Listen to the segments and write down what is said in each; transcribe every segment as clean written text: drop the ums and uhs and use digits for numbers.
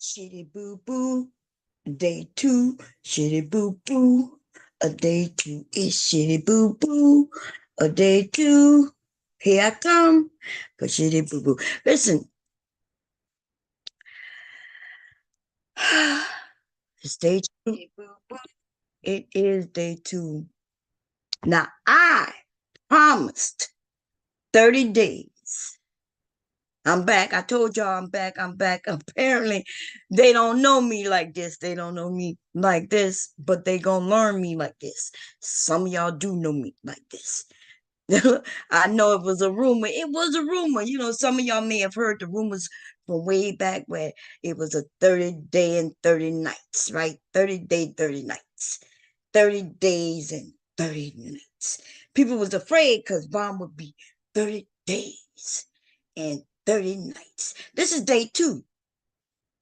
Shitty boo boo. Day two. Shitty boo boo. A day two is shitty boo boo. A day two. Here I come. For shitty boo boo. Listen. It's day two. It is day two. Now I promised 30 days. I'm back. I told y'all I'm back. I'm back. Apparently, they don't know me like this. They don't know me like this, but they gonna learn me like this. Some of y'all do know me like this. I know it was a rumor. It was a rumor. You know, some of y'all may have heard the rumors from way back where it was a 30 day and 30 nights, right? 30 day, 30 nights. 30 days and 30 nights. People was afraid because bomb would be 30 days and 30 nights. This is day two.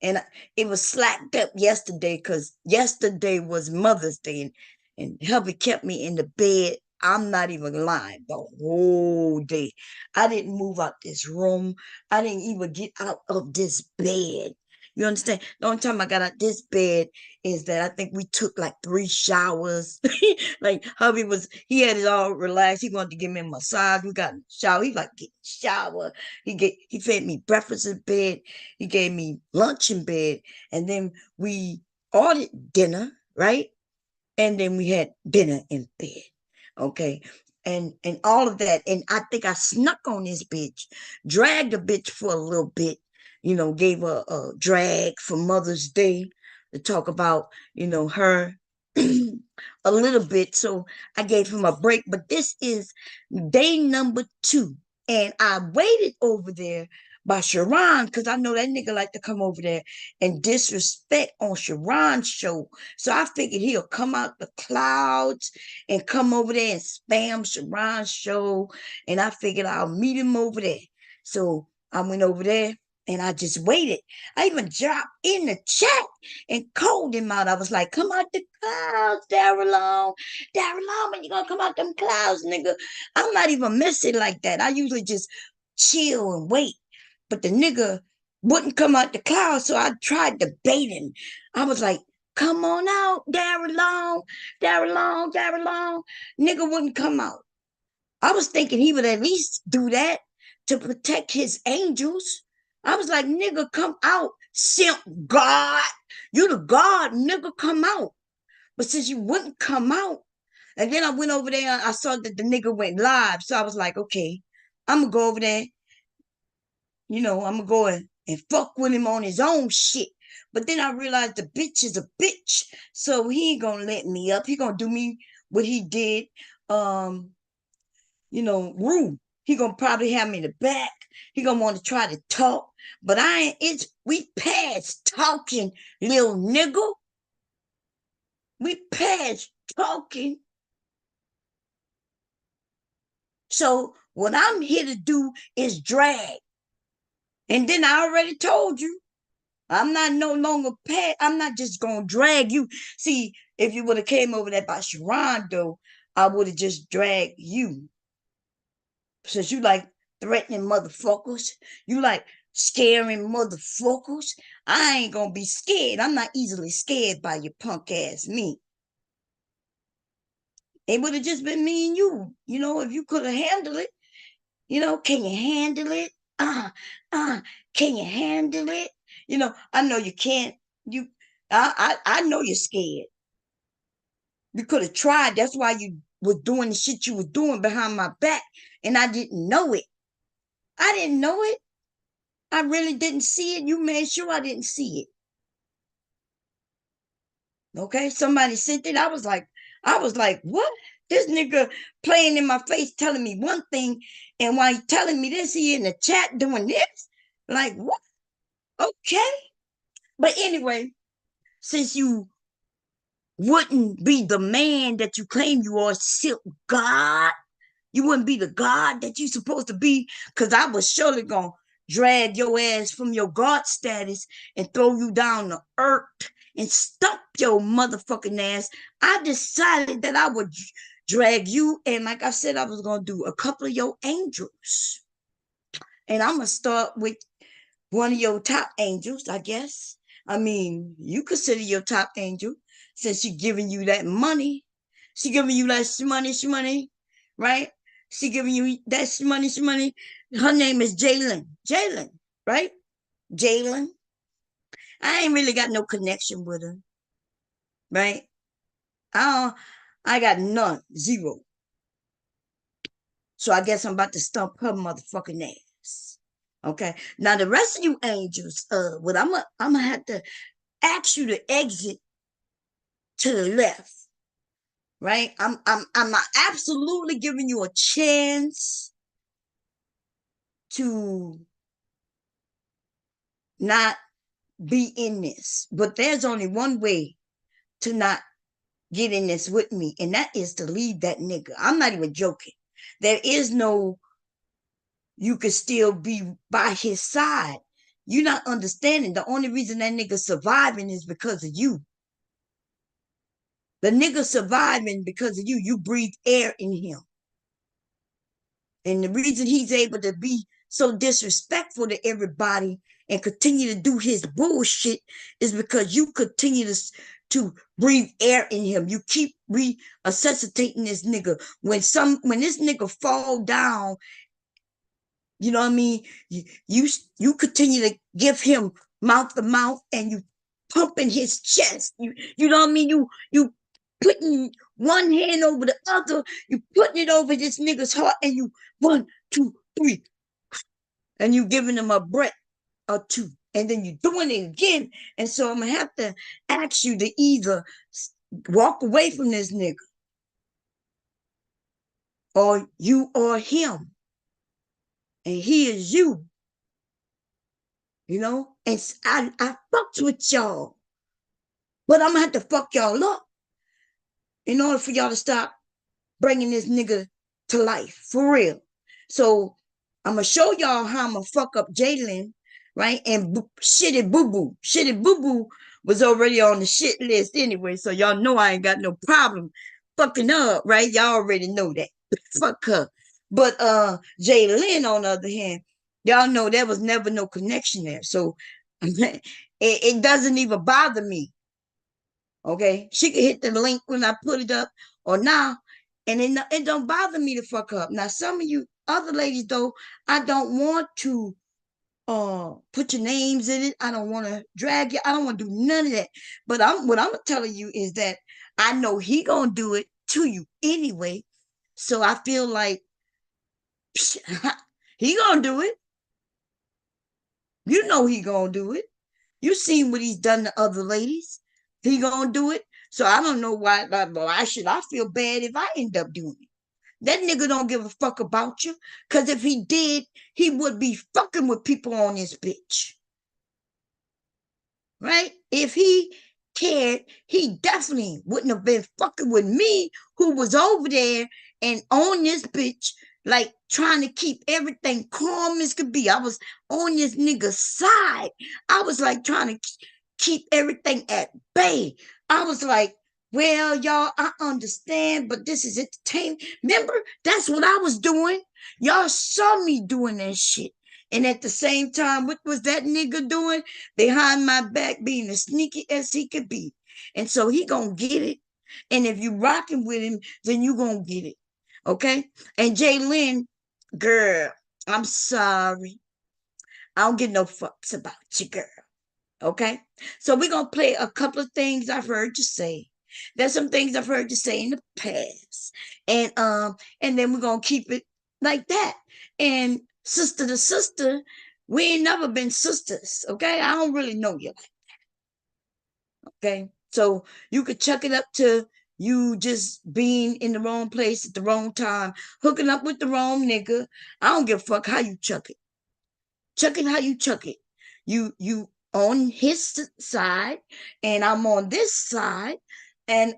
And it was slacked up yesterday because yesterday was Mother's Day, and hubby kept me in the bed. I'm not even lying, the whole day. I didn't move out this room. I didn't even get out of this bed. You understand? The only time I got out this bed is that I think we took like 3 showers. Like hubby he had it all relaxed. He wanted to give me a massage. We got in the shower. He like get shower. He fed me breakfast in bed. He gave me lunch in bed, and then we ordered dinner, right? And then we had dinner in bed, okay? And all of that. And I think I snuck on this bitch, dragged the bitch for a little bit, gave her a drag for Mother's Day to talk about, her a little bit. So I gave him a break. But this is day number two. And I waited over there by Sharon because I know that nigga like to come over there and disrespect on Sharon's show. So I figured he'll come out the clouds and come over there and spam Sharon's show. And I figured I'll meet him over there. So I went over there and I just waited. I even dropped in the chat and called him out. I was like, come out the clouds, Darryl Long. Darryl Long, when you gonna come out them clouds, nigga? I'm not even messy like that. I usually just chill and wait. But the nigga wouldn't come out the clouds, so I tried to bait him. I was like, come on out, Darryl Long, Darryl Long, Darryl Long. Nigga wouldn't come out. I was thinking he would at least do that to protect his angels. I was like, nigga, come out, simp God. You the God, nigga, come out. But since you wouldn't come out, and then I went over there, I saw that the nigga went live. So I was like, okay, I'm gonna go over there. I'm gonna go and fuck with him on his own shit. But then I realized the bitch is a bitch. So he ain't gonna let me up. He gonna do me what he did. Rude. He gonna probably have me in the back. He gonna want to try to talk, but I ain't. We past talking, little nigga. We past talking. So what I'm here to do is drag. And then I already told you, I'm not no longer past. I'm not just gonna drag you. See, if you would have came over there by Sharon, though, I would have just dragged you. Since you like threatening motherfuckers, you like scaring motherfuckers, I ain't gonna be scared. I'm not easily scared by your punk ass me. It would have just been me and you. If you could have handled it, can you handle it? Can you handle it? I know you can't. I know you're scared. You could have tried. That's why you was doing the shit you was doing behind my back, and I didn't know it. I didn't know it. I really didn't see it. You made sure I didn't see it. Okay, somebody sent it. I was like, what? This nigga playing in my face, telling me one thing, and while he telling me this, he in the chat doing this. Like, what? Okay. But anyway, since you wouldn't be the man that you claim you are, silk God, you wouldn't be the God that you supposed to be, because I was surely gonna drag your ass from your God status and throw you down to earth and stump your motherfucking ass. I decided that I would drag you, and like I said, I was gonna do a couple of your angels. And I'm gonna start with one of your top angels, I guess. I mean, you consider your top angel since she giving you that money. She giving you that money, right? She giving you that money. Her name is Jaylen. Jaylen, right? Jaylen. I ain't really got no connection with her, right? I got none, zero. So I guess I'm about to stump her motherfucking ass. Okay. Now the rest of you angels, what I'm gonna have to ask you to exit to the left, right? I'm absolutely giving you a chance to not be in this, but there's only one way to not get in this with me, and that is to leave that nigga. I'm not even joking. There is no you could still be by his side. You're not understanding. The only reason that nigga surviving is because of you. The nigga surviving because of you. You breathe air in him. And the reason he's able to be so disrespectful to everybody and continue to do his bullshit is because you continue to breathe air in him. You keep resuscitating this nigga. When this nigga fall down, you know what I mean? You continue to give him mouth to mouth, and you pumping his chest. You know what I mean? You putting one hand over the other, you putting it over this nigga's heart, and you 1, 2, 3, and you giving him a breath or two, and then you doing it again. And so I'm gonna have to ask you to either walk away from this nigga, or you or him, and he is you. You know, and I fucked with y'all, but I'm gonna have to fuck y'all up in order for y'all to stop bringing this nigga to life for real. So I'm gonna show y'all how I'm gonna fuck up Jaylen, right? And shitty boo boo, was already on the shit list anyway, so y'all know I ain't got no problem fucking her up, right? Y'all already know that. Fuck her. But Jaylen, on the other hand, y'all know there was never no connection there, so it doesn't even bother me. Okay, she could hit the link when I put it up or now, and it don't bother me to fuck up. Now, some of you other ladies though, I don't want to put your names in it. I don't want to drag you. I don't want to do none of that. But what I'm telling you is that I know he gonna do it to you anyway. So I feel like he gonna do it. You know he gonna do it. You seen what he's done to other ladies. He gonna do it. So I don't know why should I feel bad if I end up doing it. That nigga don't give a fuck about you. Cause if he did, he would be fucking with people on this bitch. Right? If he cared, he definitely wouldn't have been fucking with me, who was over there and on this bitch, like trying to keep everything calm as could be. I was on this nigga's side. I was like trying to keep everything at bay. I was like, well, y'all, I understand, but this is entertainment. Remember, that's what I was doing. Y'all saw me doing that shit. And at the same time, what was that nigga doing? Behind my back, being as sneaky as he could be. And so he gonna get it. And if you rocking with him, then you gonna get it. Okay? And Jaylen, girl, I'm sorry. I don't get no fucks about you, girl. Okay? So we're gonna play a couple of things I've heard you say. There's some things I've heard you say in the past. And then we're gonna keep it like that. And sister to sister, we ain't never been sisters. Okay? I don't really know you. Okay? So you could chuck it up to you just being in the wrong place at the wrong time, hooking up with the wrong nigga. I don't give a fuck how you chuck it. Chuck it how you chuck it. You on his side, and I'm on this side, and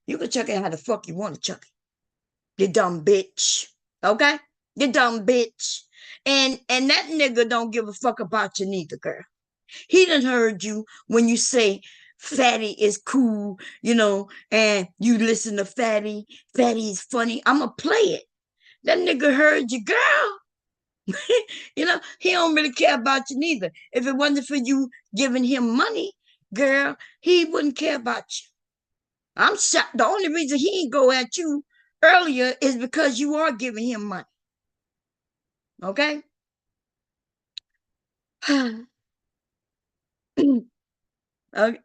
you can chuck it how the fuck you want to chuck it. You dumb bitch. Okay? You dumb bitch. And that nigga don't give a fuck about you neither, girl. He done heard you when you say Fatty is cool, you know, and you listen to Fatty. Fatty is funny. I'ma play it. That nigga heard you, girl. He don't really care about you neither. If it wasn't for you giving him money, girl, he wouldn't care about you. I'm shocked. The only reason he didn't go at you earlier is because you are giving him money. Okay? Okay.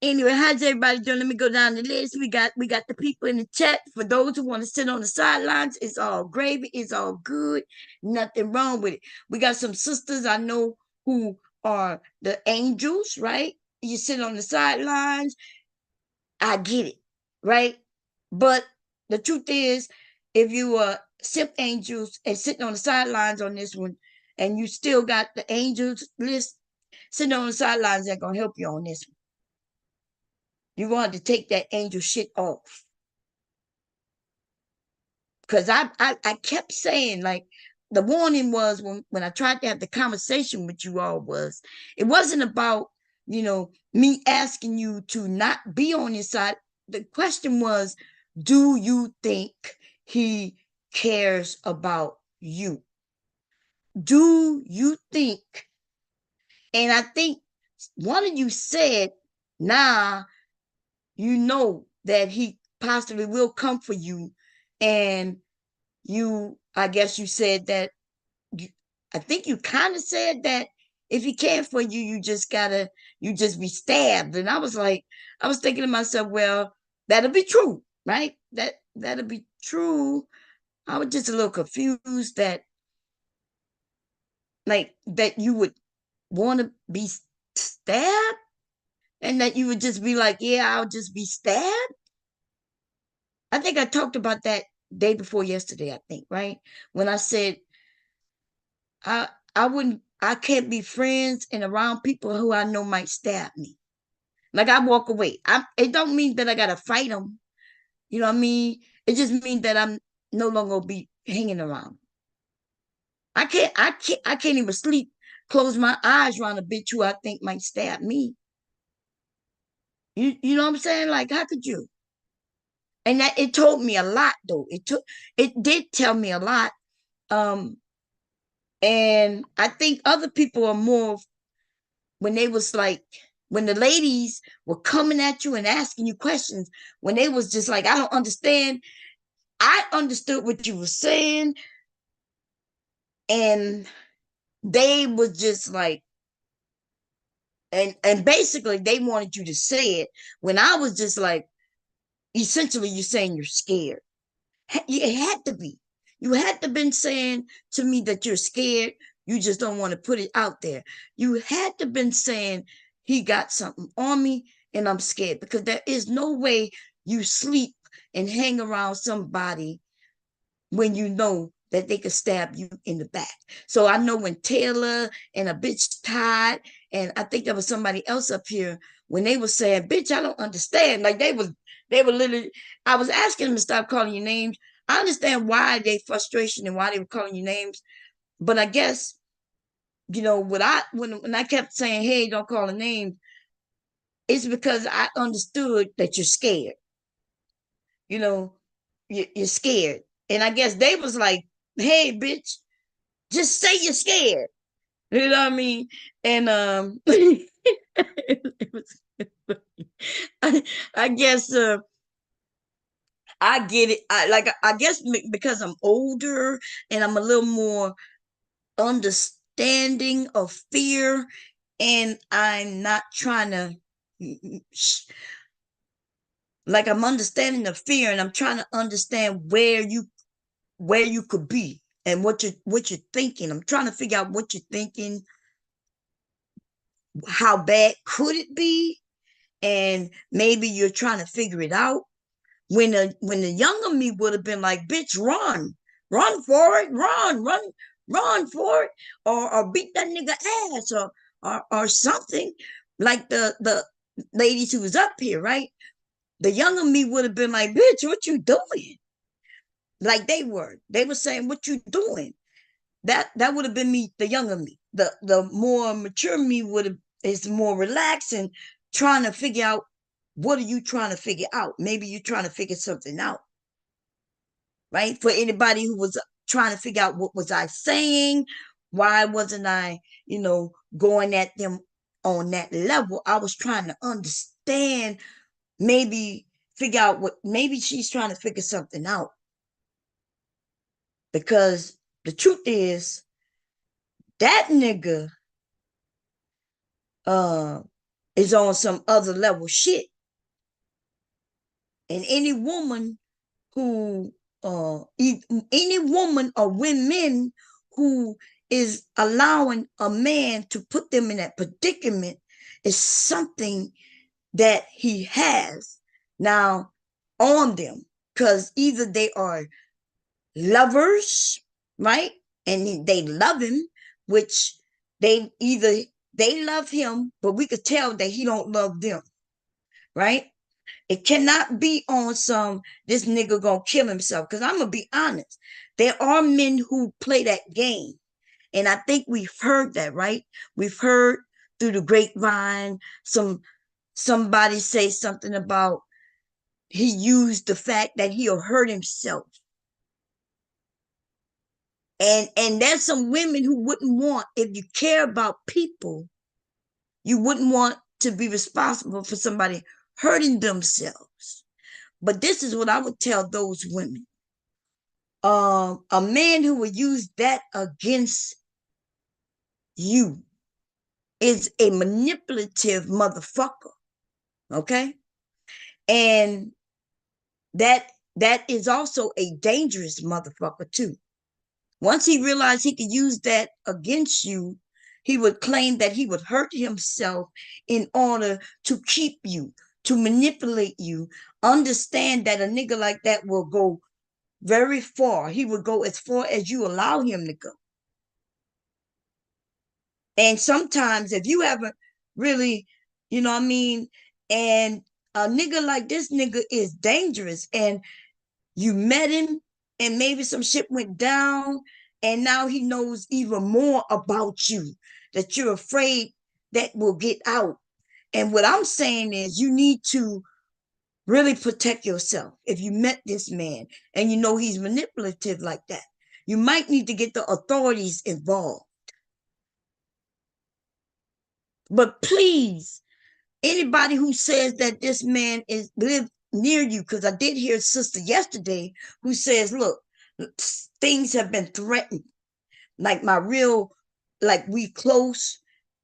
Anyway, how's everybody doing? Let me go down the list. We got the people in the chat. For those who want to sit on the sidelines, it's all gravy. It's all good. Nothing wrong with it. We got some sisters I know who are the angels, right? You sit on the sidelines. I get it, right? But the truth is, if you are Simp angels and sitting on the sidelines on this one, and you still got the angels list sitting on the sidelines, ain't gonna help you on this one. You want to take that angel shit off. Because I kept saying, like, the warning was when I tried to have the conversation with you all was, it wasn't about, me asking you to not be on his side. The question was, do you think he cares about you? Do you think? And I think one of you said, nah, you know that he possibly will come for you. And I guess you said that, I think you kind of said that if he cared for you, you just be stabbed. And I was thinking to myself, well, that'll be true, right? That'll be true. I was just a little confused that, like, that you would want to be stabbed and that you would just be like, yeah, I'll just be stabbed. I think I talked about that day before yesterday, I think, right? When I said I I can't be friends and around people who I know might stab me. Like, I walk away. It don't mean that I gotta fight them. You know what I mean? It just means that I'm no longer be hanging around. I can't even sleep, close my eyes around a bitch who I think might stab me. You know what I'm saying? Like, how could you? And that it told me a lot though. It did tell me a lot. Um, and I think other people are more, when they was like, when the ladies were coming at you and asking you questions, when they was just like, I don't understand. I understood what you were saying, and they was just like, and basically they wanted you to say it, when I was just like, essentially you're saying you're scared. It had to be. You had to been saying to me that you're scared. You just don't want to put it out there. You had to been saying he got something on me and I'm scared, because there is no way you sleep and hang around somebody when you know that they could stab you in the back. So I know when Taylor and a bitch Todd, and I think there was somebody else up here, when they were saying, bitch, I don't understand. Like, they were literally, I was asking them to stop calling you names. I understand why they frustration and why they were calling you names, but I guess, when I kept saying, hey, don't call a name, it's because I understood that you're scared. You know, you're scared. And I guess they was like, hey, bitch, just say you're scared. You know what I mean? And it was, I guess I get it. I guess because I'm older and I'm a little more understanding of fear, and I'm not trying to, like, I'm understanding the fear, and I'm trying to understand where you could be and what you're thinking. I'm trying to figure out what you're thinking, how bad could it be, and maybe you're trying to figure it out. When the younger me would have been like, bitch, run for it, run for it, or beat that nigga ass, or something, like the ladies who was up here, right? The younger me would have been like, bitch, what you doing? Like, they were saying, what you doing? That would have been me, the younger me. The more mature me would have is more relaxed and trying to figure out, what are you trying to figure out? Maybe you're trying to figure something out, right? For anybody who was trying to figure out what was I saying? Why wasn't I, going at them on that level? I was trying to understand, maybe figure out maybe she's trying to figure something out. Because the truth is, that nigga is on some other level shit. And any woman who any woman or women who is allowing a man to put them in that predicament is something that he has now on them, because either they are lovers, right, and they love him, which they love him, but we could tell that he don't love them, right? It cannot be on some, this nigga gonna kill himself. Because I'm gonna be honest, there are men who play that game. And I think we've heard that, right? We've heard through the grapevine somebody say something about he used the fact that he'll hurt himself. And there's some women who wouldn't want, if you care about people, you wouldn't want to be responsible for somebody hurting themselves. But this is what I would tell those women. A man who would use that against you is a manipulative motherfucker. Okay? And that is also a dangerous motherfucker too. Once he realized he could use that against you, he would claim that he would hurt himself in order to keep you, to manipulate you. Understand that a nigga like that will go very far. He would go as far as you allow him to go. And sometimes if you haven't really, you know what I mean, and a nigga like this nigga is dangerous, and you met him and maybe some shit went down, and now he knows even more about you that you're afraid that will get out. And what I'm saying is, you need to really protect yourself. If you met this man and you know he's manipulative like that, you might need to get the authorities involved. But please, anybody who says that this man is live near you, because I did hear a sister yesterday who says, look, things have been threatened. Like like we close,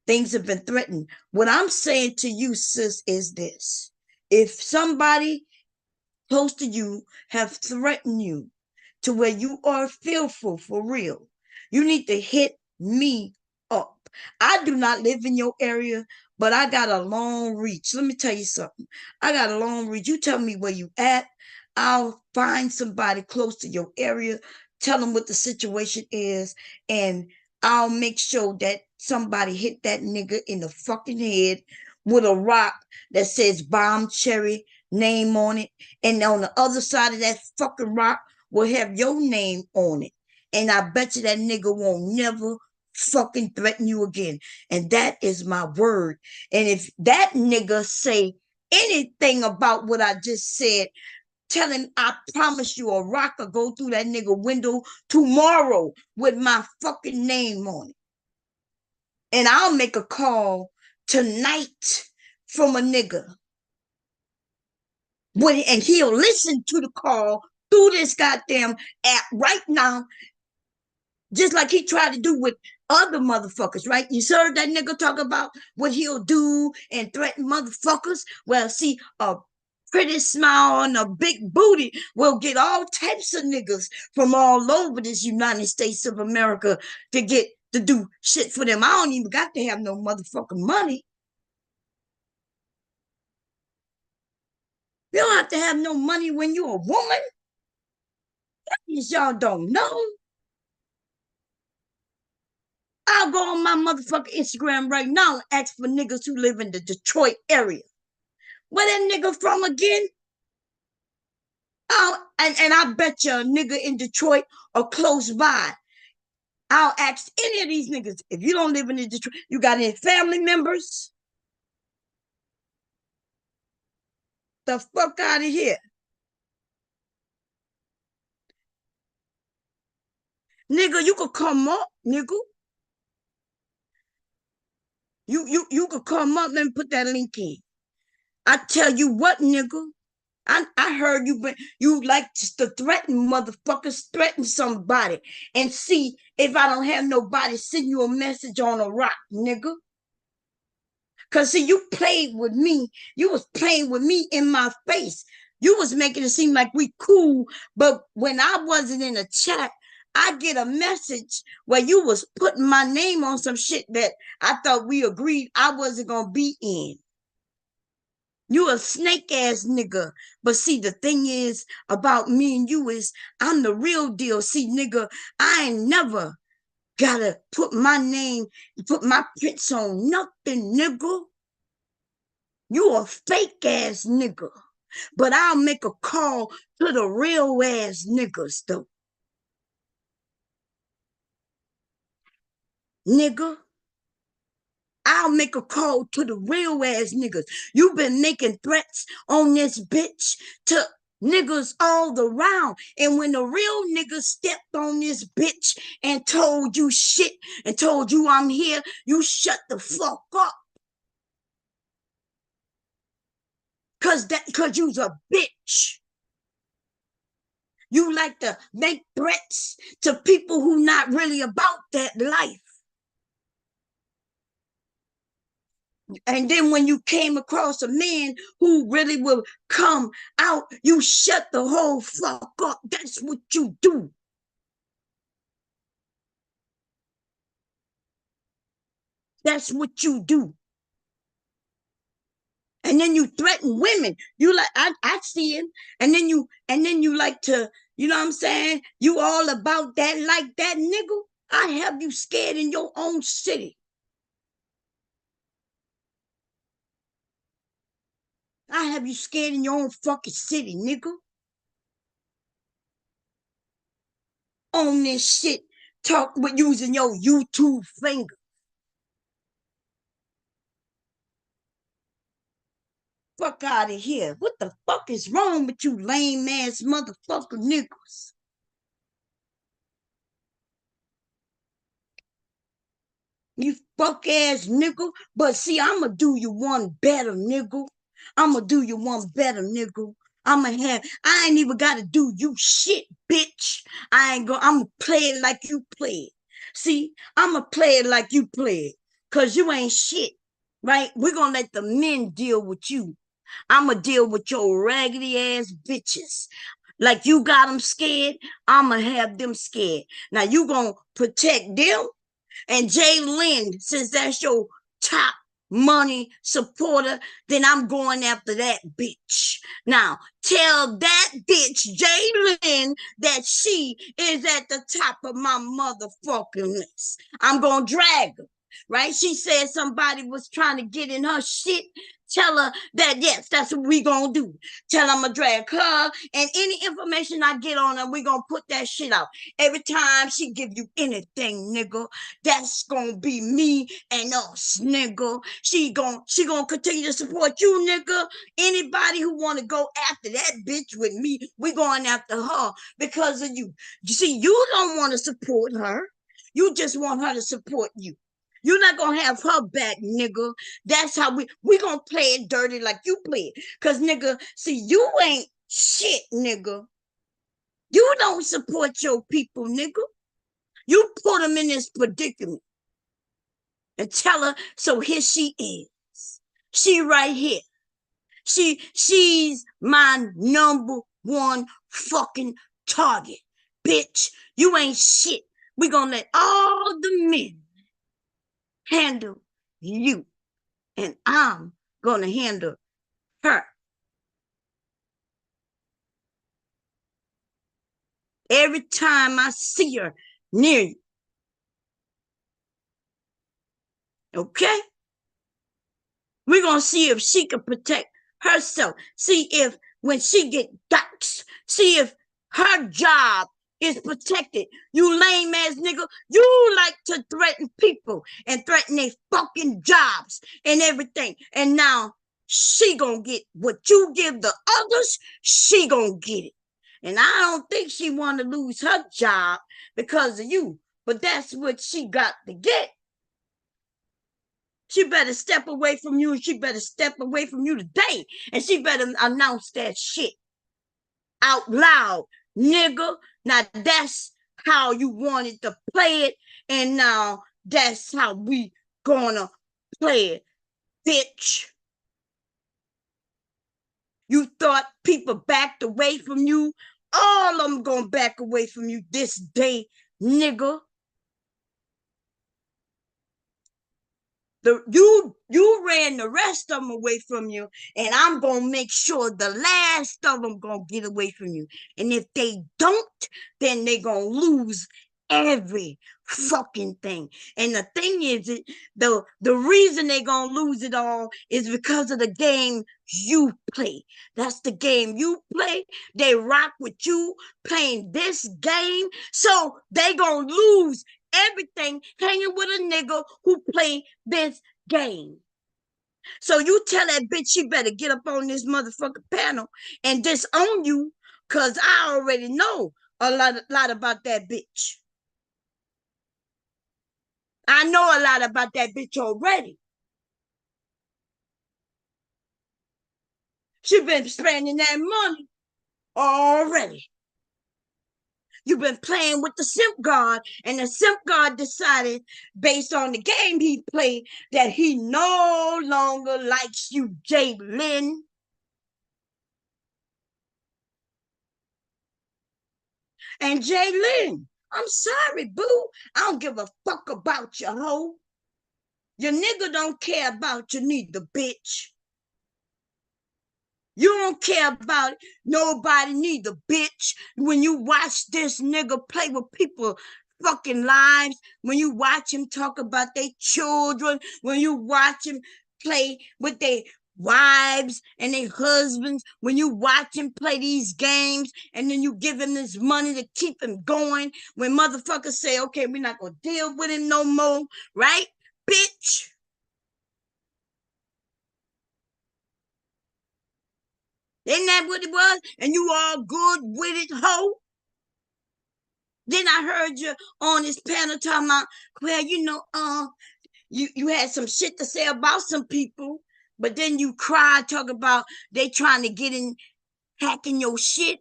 things have been threatened. What I'm saying to you, sis, is this. If somebody close to you have threatened you to where you are fearful for real, you need to hit me up. I do not live in your area, but I got a long reach. Let me tell you something. I got a long reach. You tell me where you at. I'll find somebody close to your area, tell them what the situation is, and I'll make sure that somebody hit that nigga in the fucking head with a rock that says Bomb Cherry name on it. And on the other side of that fucking rock will have your name on it. And I bet you that nigga won't never fucking threaten you again. And that is my word. And if that nigga say anything about what I just said, tell him I promise you a rock will go through that nigga window tomorrow with my fucking name on it. And I'll make a call tonight from a nigga. And he'll listen to the call through this goddamn app right now, just like he tried to do with other motherfuckers, right? You heard that nigga talk about what he'll do and threaten motherfuckers? Well, see, a pretty smile and a big booty will get all types of niggas from all over this United States of America to do shit for them. I don't even got to have no motherfucking money. You don't have to have no money when you're a woman. Y'all don't know. I'll go on my motherfucking Instagram right now and ask for niggas who live in the Detroit area. Where that nigga from again? And I bet you a nigga in Detroit or close by. I'll ask any of these niggas, if you don't live in Detroit, you got any family members? The fuck out of here. Nigga, you could come up, nigga. You could come up and put that link in. I tell you what, nigga. I heard you like to threaten motherfuckers, threaten somebody and see if I don't have nobody send you a message on a rock, nigga. Cause see, you played with me. You was playing with me in my face. You was making it seem like we cool, but when I wasn't in a chat, I get a message where you was putting my name on some shit that I thought we agreed I wasn't gonna be in. You a snake ass nigga. But see, the thing is about me and you is I'm the real deal. See, nigga, I ain't never gotta put my name, put my prints on nothing, nigga. You a fake ass nigga. But I'll make a call to the real ass niggas, though. Nigga. I'll make a call to the real ass niggas. You've been making threats on this bitch to niggas all around. And when the real niggas stepped on this bitch and told you shit and told you I'm here, you shut the fuck up. Cause you's a bitch. You like to make threats to people who not really about that life. And then when you came across a man who really will come out, you shut the whole fuck up. That's what you do. That's what you do. And then you threaten women. You like, I see it. And then you like to, you know what I'm saying? You all about that like that, nigga. I have you scared in your own city. I have you scared in your own fucking city, nigga. On this shit, talk with using your YouTube finger. Fuck out of here. What the fuck is wrong with you lame ass motherfucker niggas? You fuck ass nigga. But see, I'ma do you one better, nigga. I'ma do you one better, nigga. I ain't even gotta do you shit, bitch. I'ma play it like you play it. See, I'ma play it like you play it. Cause you ain't shit, right? We're gonna let the men deal with you. I'ma deal with your raggedy ass bitches. Like you got them scared, I'ma have them scared. Now you gonna protect them and Jaylen, since that's your top money supporter, then I'm going after that bitch. Now, tell that bitch, Jaylen, that she is at the top of my motherfucking list. I'm going to drag her, right? She said somebody was trying to get in her shit. Tell her that, yes, that's what we gonna do. Tell her I'm gonna drag her and any information I get on her, we gonna put that shit out. Every time she give you anything, nigga, that's gonna be me and us, nigga. She gonna continue to support you, nigga. Anybody who wanna go after that bitch with me, we going after her because of you. You see, you don't want to support her. You just want her to support you. You're not gonna have her back, nigga. That's how we gonna play it dirty like you play it. Cause nigga, see, you ain't shit, nigga. You don't support your people, nigga. You put them in this predicament and tell her, so here she is. She right here. She's my number one fucking target. Bitch, you ain't shit. We gonna let all the men handle you. And I'm gonna handle her. Every time I see her near you. Okay? We're gonna see if she can protect herself. See if when she get doxxed, see if her job is protected. You lame ass nigga, you like to threaten people and threaten their fucking jobs and everything. And now she gonna get what you give the others, she gonna get it. And I don't think she want to lose her job because of you. But that's what she got to get. She better step away from you, and she better step away from you today. And she better announce that shit out loud, nigga. Now that's how you wanted to play it, and now that's how we gonna play it, bitch. You thought people backed away from you? All of them gonna back away from you this day, nigga. You ran the rest of them away from you, and I'm gonna make sure the last of them gonna get away from you. And if they don't, then they gonna lose every fucking thing. And the thing is, the reason they gonna lose it all is because of the game you play. That's the game you play. They rock with you playing this game, so they gonna lose everything hanging with a nigga who play this game. So you tell that bitch she better get up on this motherfucking panel and disown you, cause I already know a lot about that bitch. I know a lot about that bitch already. She been spending that money already. You've been playing with the Simp God, and the Simp God decided, based on the game he played, that he no longer likes you, Jaylen. And Jaylen, I'm sorry, boo. I don't give a fuck about your hoe. Your nigga don't care about you neither, bitch. You don't care about nobody neither, bitch. When you watch this nigga play with people fucking lives, when you watch him talk about their children, when you watch him play with their wives and their husbands, when you watch him play these games and then you give him this money to keep him going, when motherfuckers say, okay, we're not gonna deal with him no more, right, bitch? Isn't that what it was? And you all good with it, hoe? Then I heard you on this panel talking about, well, you had some shit to say about some people, but then you cried talking about they trying to get in hacking your shit.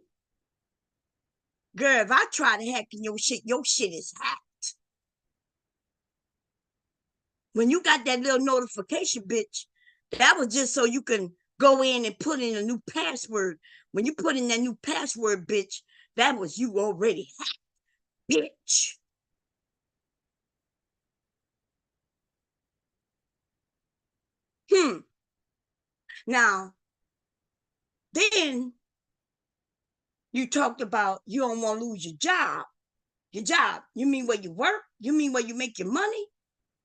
Girl, if I try to hack in your shit is hacked. When you got that little notification, bitch, that was just so you can go in and put in a new password. When you put in that new password, bitch, that was you already hacked, bitch. Now, then you talked about you don't want to lose your job. Your job. You mean where you work? You mean where you make your money?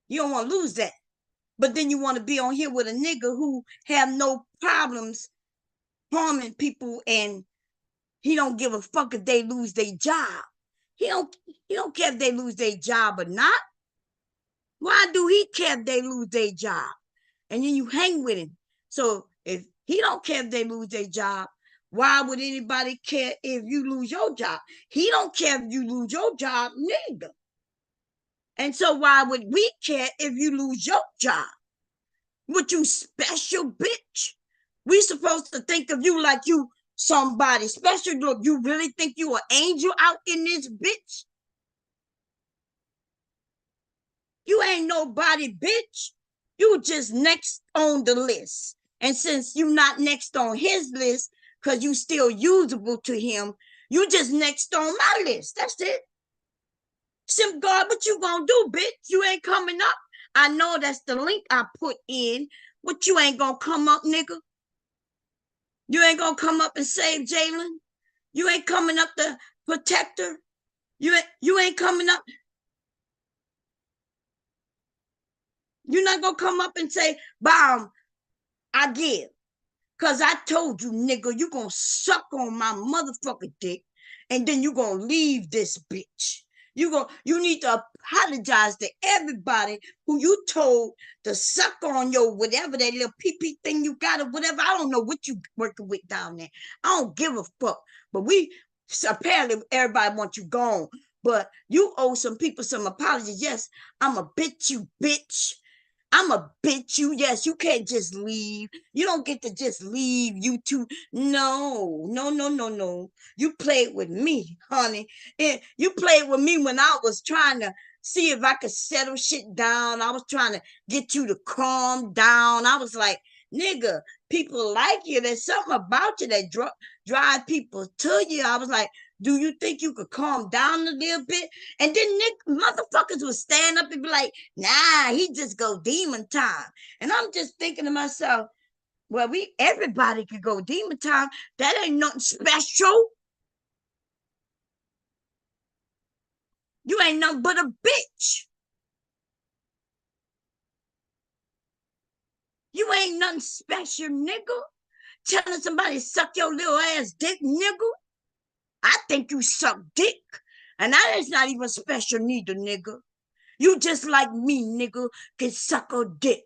You don't want to lose that. But then you want to be on here with a nigga who have no problems harming people, and he don't give a fuck if they lose their job. He don't care if they lose their job or not. Why do he care if they lose their job? And then you hang with him. So if he don't care if they lose their job, why would anybody care if you lose your job? He don't care if you lose your job neither. And so why would we care if you lose your job? What, you special, bitch? We supposed to think of you like you somebody special. Look, you really think you an angel out in this bitch? You ain't nobody, bitch. You just next on the list. And since you not next on his list, because you still usable to him, you just next on my list. That's it. Simp God, what you gonna do, bitch? You ain't coming up. I know that's the link I put in. What, you ain't gonna come up, nigga? You ain't gonna come up and save Jaylen? You ain't coming up to protect her? You ain't coming up. You're not gonna come up and say, "Bomb, I give." Cause I told you, nigga, you gonna suck on my motherfucking dick, and then you gonna leave this bitch. You need to apologize to everybody who you told to suck on your whatever that little pee thing you got or whatever. I don't know what you working with down there. I don't give a fuck. But So apparently everybody wants you gone, but you owe some people some apologies. Yes, I'm a bitch, you bitch. I'm a bitch you. Yes, you can't just leave. You don't get to just leave. You two. No, no, no, no, no. You played with me, honey. And you played with me when I was trying to see if I could settle shit down. I was trying to get you to calm down. I was like, nigga, people like you. There's something about you that drive people to you. I was like, do you think you could calm down a little bit? And then motherfuckers would stand up and be like, nah, he just go demon time. And I'm just thinking to myself, well, everybody could go demon time. That ain't nothing special. You ain't nothing but a bitch. You ain't nothing special, nigga. Telling somebody suck your little ass dick, nigga. I think you suck dick. And that is not even special neither, nigga. You just like me, nigga, can suck a dick.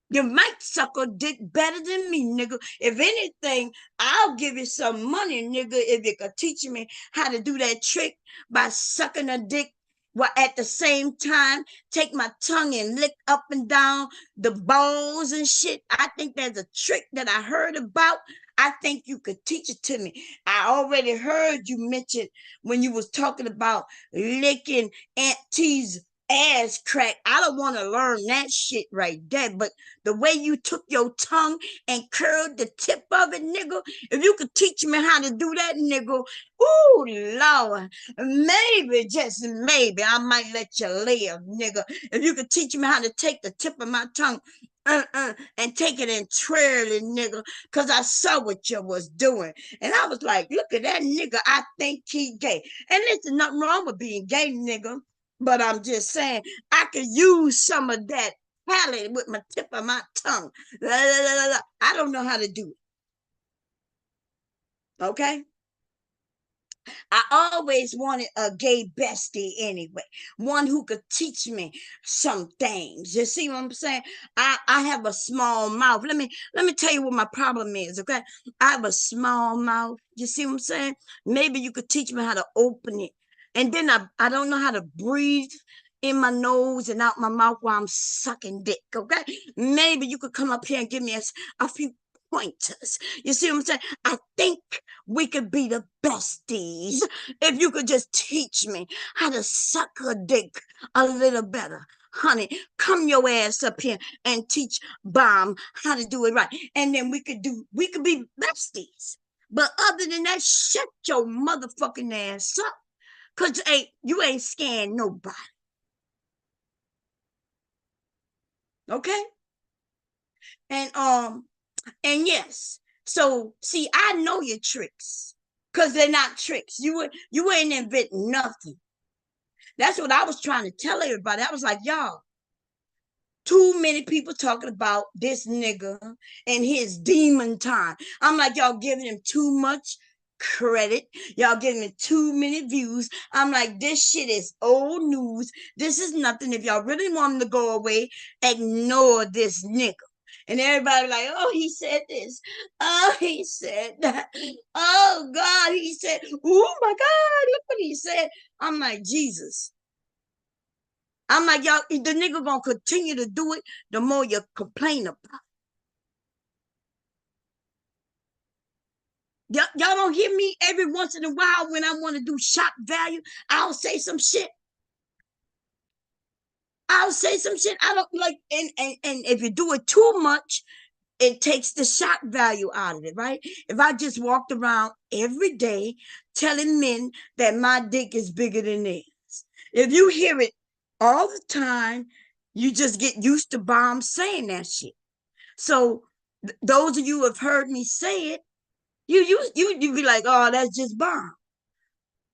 You might suck a dick better than me, nigga. If anything, I'll give you some money, nigga, if you could teach me how to do that trick by sucking a dick while at the same time take my tongue and lick up and down the balls and shit. I think there's a trick that I heard about. I think you could teach it to me. I already heard you mention when you was talking about licking Aunt T's ass crack. I don't want to learn that shit right there, but the way you took your tongue and curled the tip of it, nigga. If you could teach me how to do that, nigga, ooh, Lord, maybe, just maybe, I might let you live, nigga. If you could teach me how to take the tip of my tongue and take it and twirl it, nigga, because I saw what you was doing. And I was like, look at that nigga, I think he gay. And there's nothing wrong with being gay, nigga. But I'm just saying, I could use some of that palate with my tip of my tongue. I don't know how to do it. Okay. I always wanted a gay bestie anyway, one who could teach me some things. You see what I'm saying? I have a small mouth. Let me tell you what my problem is. Okay, I have a small mouth. You see what I'm saying? Maybe you could teach me how to open it, and then I don't know how to breathe in my nose and out my mouth while I'm sucking dick. Okay, maybe you could come up here and give me a few pointers. You see what I'm saying? I think we could be the besties if you could just teach me how to suck a dick a little better. Honey, come your ass up here and teach Bomb how to do it right. And then we could be besties. But other than that, shut your motherfucking ass up. Cause you ain't scaring nobody. Okay? And and yes, so see, I know your tricks. Cause they're not tricks. You ain't invent nothing. That's what I was trying to tell everybody. I was like, y'all, too many people talking about this nigga and his demon time. I'm like, y'all giving him too much credit. Y'all giving him too many views. I'm like, this shit is old news. This is nothing. If y'all really want him to go away, ignore this nigga. And everybody like, oh, he said this. Oh, he said that. Oh, God, he said, oh, my God, look what he said. I'm like, Jesus. I'm like, y'all, the nigga gonna continue to do it the more you complain about it. Y'all don't hear me every once in a while when I want to do shock value. I'll say some shit. I'll say some shit. I don't like, and if you do it too much, it takes the shock value out of it, right? If I just walked around every day telling men that my dick is bigger than theirs, if you hear it all the time, you just get used to Bomb saying that shit. So those of you who have heard me say it, you be like, oh, that's just Bomb.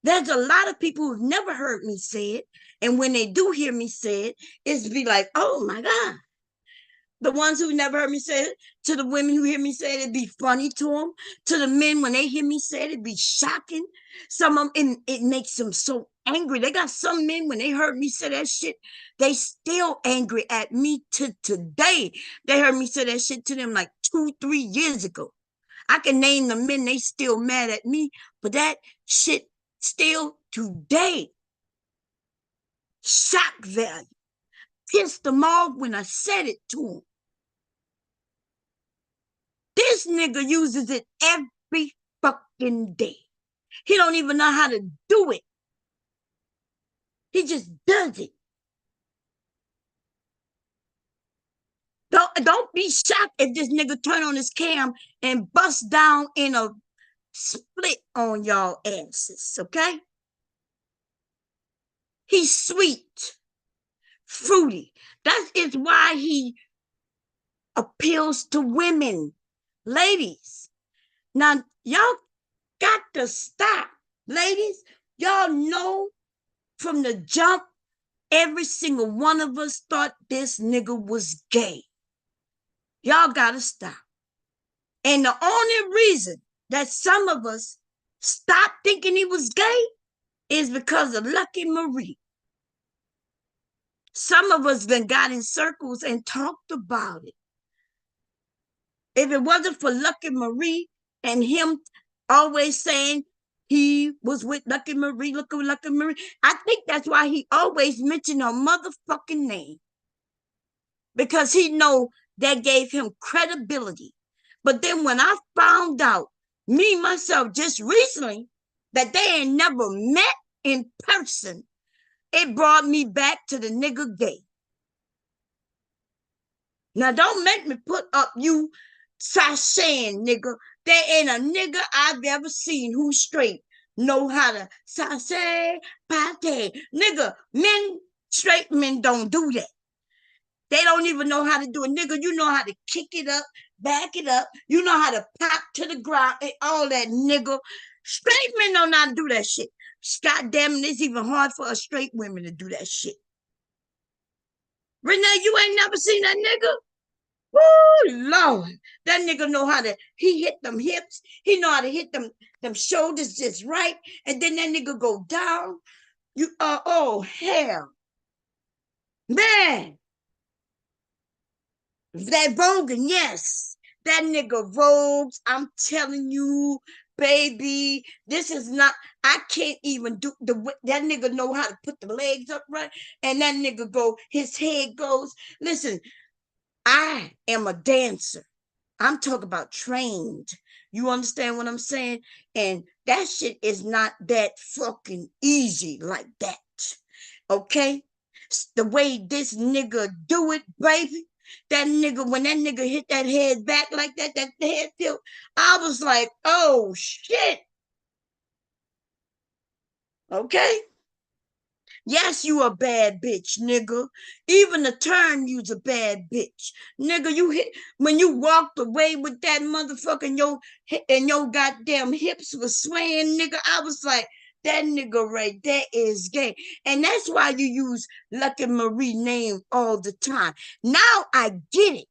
There's a lot of people who've never heard me say it, and when they do hear me say it, it's be like, oh my God. The ones who never heard me say it, to the women who hear me say it, it'd be funny to them. To the men, when they hear me say it, it'd be shocking. Some of them, it makes them so angry. They got some men, when they heard me say that shit, they still angry at me to today. They heard me say that shit to them like 2, 3 years ago. I can name the men, they still mad at me for that shit still today. Shock value. Pissed them off when I said it to them. This nigga uses it every fucking day. He don't even know how to do it. He just does it. Don't be shocked if this nigga turn on his cam and bust down in a split on y'all asses, okay? He's sweet, fruity. That is why he appeals to women. Ladies, now y'all got to stop. Ladies, y'all know from the jump, every single one of us thought this nigga was gay. Y'all gotta stop. And the only reason that some of us stopped thinking he was gay is because of Lucky Marie. Some of us then got in circles and talked about it. If it wasn't for Lucky Marie and him always saying he was with Lucky Marie, look at Lucky Marie, I think that's why he always mentioned her motherfucking name. Because he know that gave him credibility. But then when I found out, me, myself, just recently, that they ain't never met in person, it brought me back to the nigga gay. Now, don't make me put up you sashaying, nigga. There ain't a nigga I've ever seen who's straight know how to sashay, pate. Nigga, men, straight men don't do that. They don't even know how to do it. Nigga, you know how to kick it up, back it up. You know how to pop to the ground and all that, nigga. Straight men don't know how to do that shit. God damn it, it's even hard for us straight women to do that shit. Renee, you ain't never seen that nigga? Oh, Lord. That nigga know how to, he hit them hips. He know how to hit them shoulders just right. And then that nigga go down. Oh, hell. Man. That Vogan, yes. That nigga Vogues, I'm telling you, baby, this is not, I can't even do that nigga know how to put the legs up right. And that nigga go, his head goes. Listen, I am a dancer. I'm talking about trained. You understand what I'm saying? And that shit is not that fucking easy like that. Okay? The way this nigga do it, baby. That nigga, when that nigga hit that head back like that, that head tilt, I was like, oh shit. Okay? Yes, you a bad bitch, nigga. Even the turn, you's a bad bitch. Nigga, you hit when you walked away with that motherfucker and your goddamn hips was swaying, nigga. I was like, that nigga right there is gay. And that's why you use Lucky Marie name all the time. Now I get it.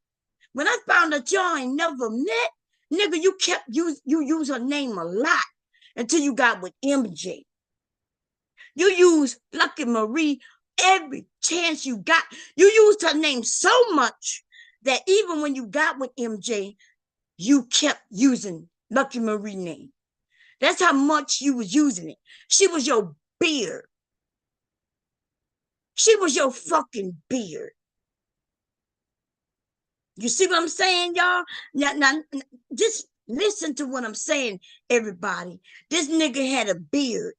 When I found out y'all ain't never met, nigga, you use her name a lot until you got with MJ. You use Lucky Marie every chance you got. You used her name so much that even when you got with MJ, you kept using Lucky Marie name. That's how much you was using it. She was your beard. She was your fucking beard. You see what I'm saying, y'all? Now, just listen to what I'm saying, everybody. This nigga had a beard.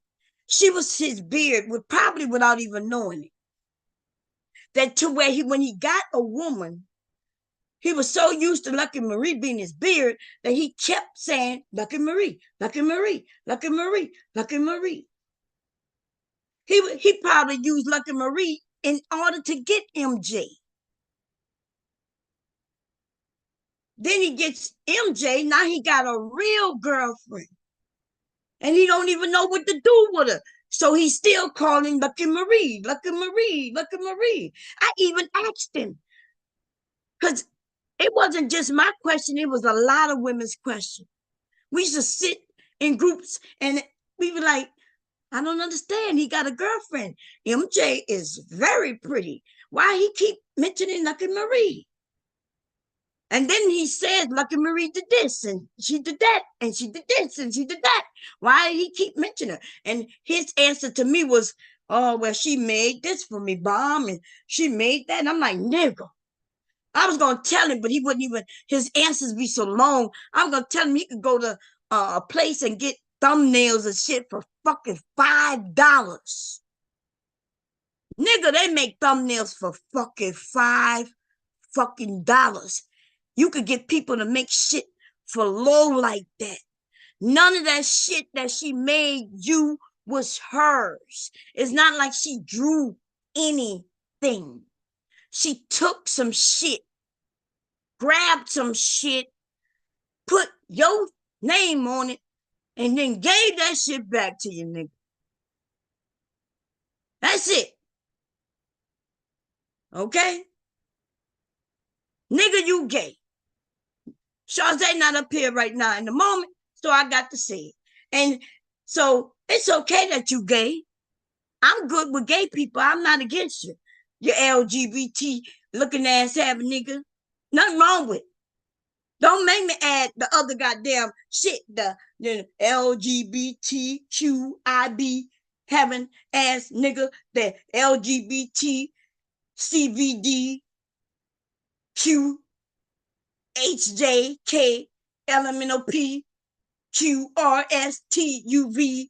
She was his beard, probably without even knowing it. That to where when he got a woman, he was so used to Lucky Marie being his beard that he kept saying, Lucky Marie, Lucky Marie, Lucky Marie, Lucky Marie. He probably used Lucky Marie in order to get MJ. Then he gets MJ. Now he got a real girlfriend. And he don't even know what to do with her. So he's still calling Lucky Marie, Lucky Marie, Lucky Marie. I even asked him. Because it wasn't just my question, it was a lot of women's question. We used to sit in groups and we were like, I don't understand. He got a girlfriend. MJ is very pretty. Why he keep mentioning Lucky Marie? And then he said, Lucky Marie did this, and she did that, and she did this, and she did that. Why did he keep mentioning her? And his answer to me was, oh, well, she made this for me, Bomb, and she made that. And I'm like, nigga. I was going to tell him, but he wouldn't even, his answers be so long. I was going to tell him he could go to a place and get thumbnails and shit for fucking $5. Nigga, they make thumbnails for fucking $5. You could get people to make shit for low like that. None of that shit that she made you was hers. It's not like she drew anything. She took some shit, grabbed some shit, put your name on it, and then gave that shit back to you, nigga. That's it. Okay? Nigga, you gay. Shawzay not up here right now in the moment, so I got to say it. And so it's okay that you gay. I'm good with gay people. I'm not against you. Your LGBT looking ass having nigga. Nothing wrong with it. Don't make me add the other goddamn shit, the LGBTQIB having ass nigga, the LGBT CVD Q HJK LMNOP QRSTUV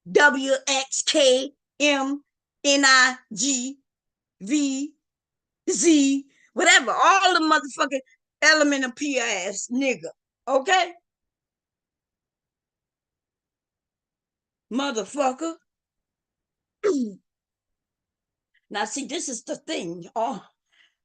WXKMNIGVZ, whatever, all the motherfucking element of P ass nigga. Okay? Motherfucker. Now, see, this is the thing. Oh,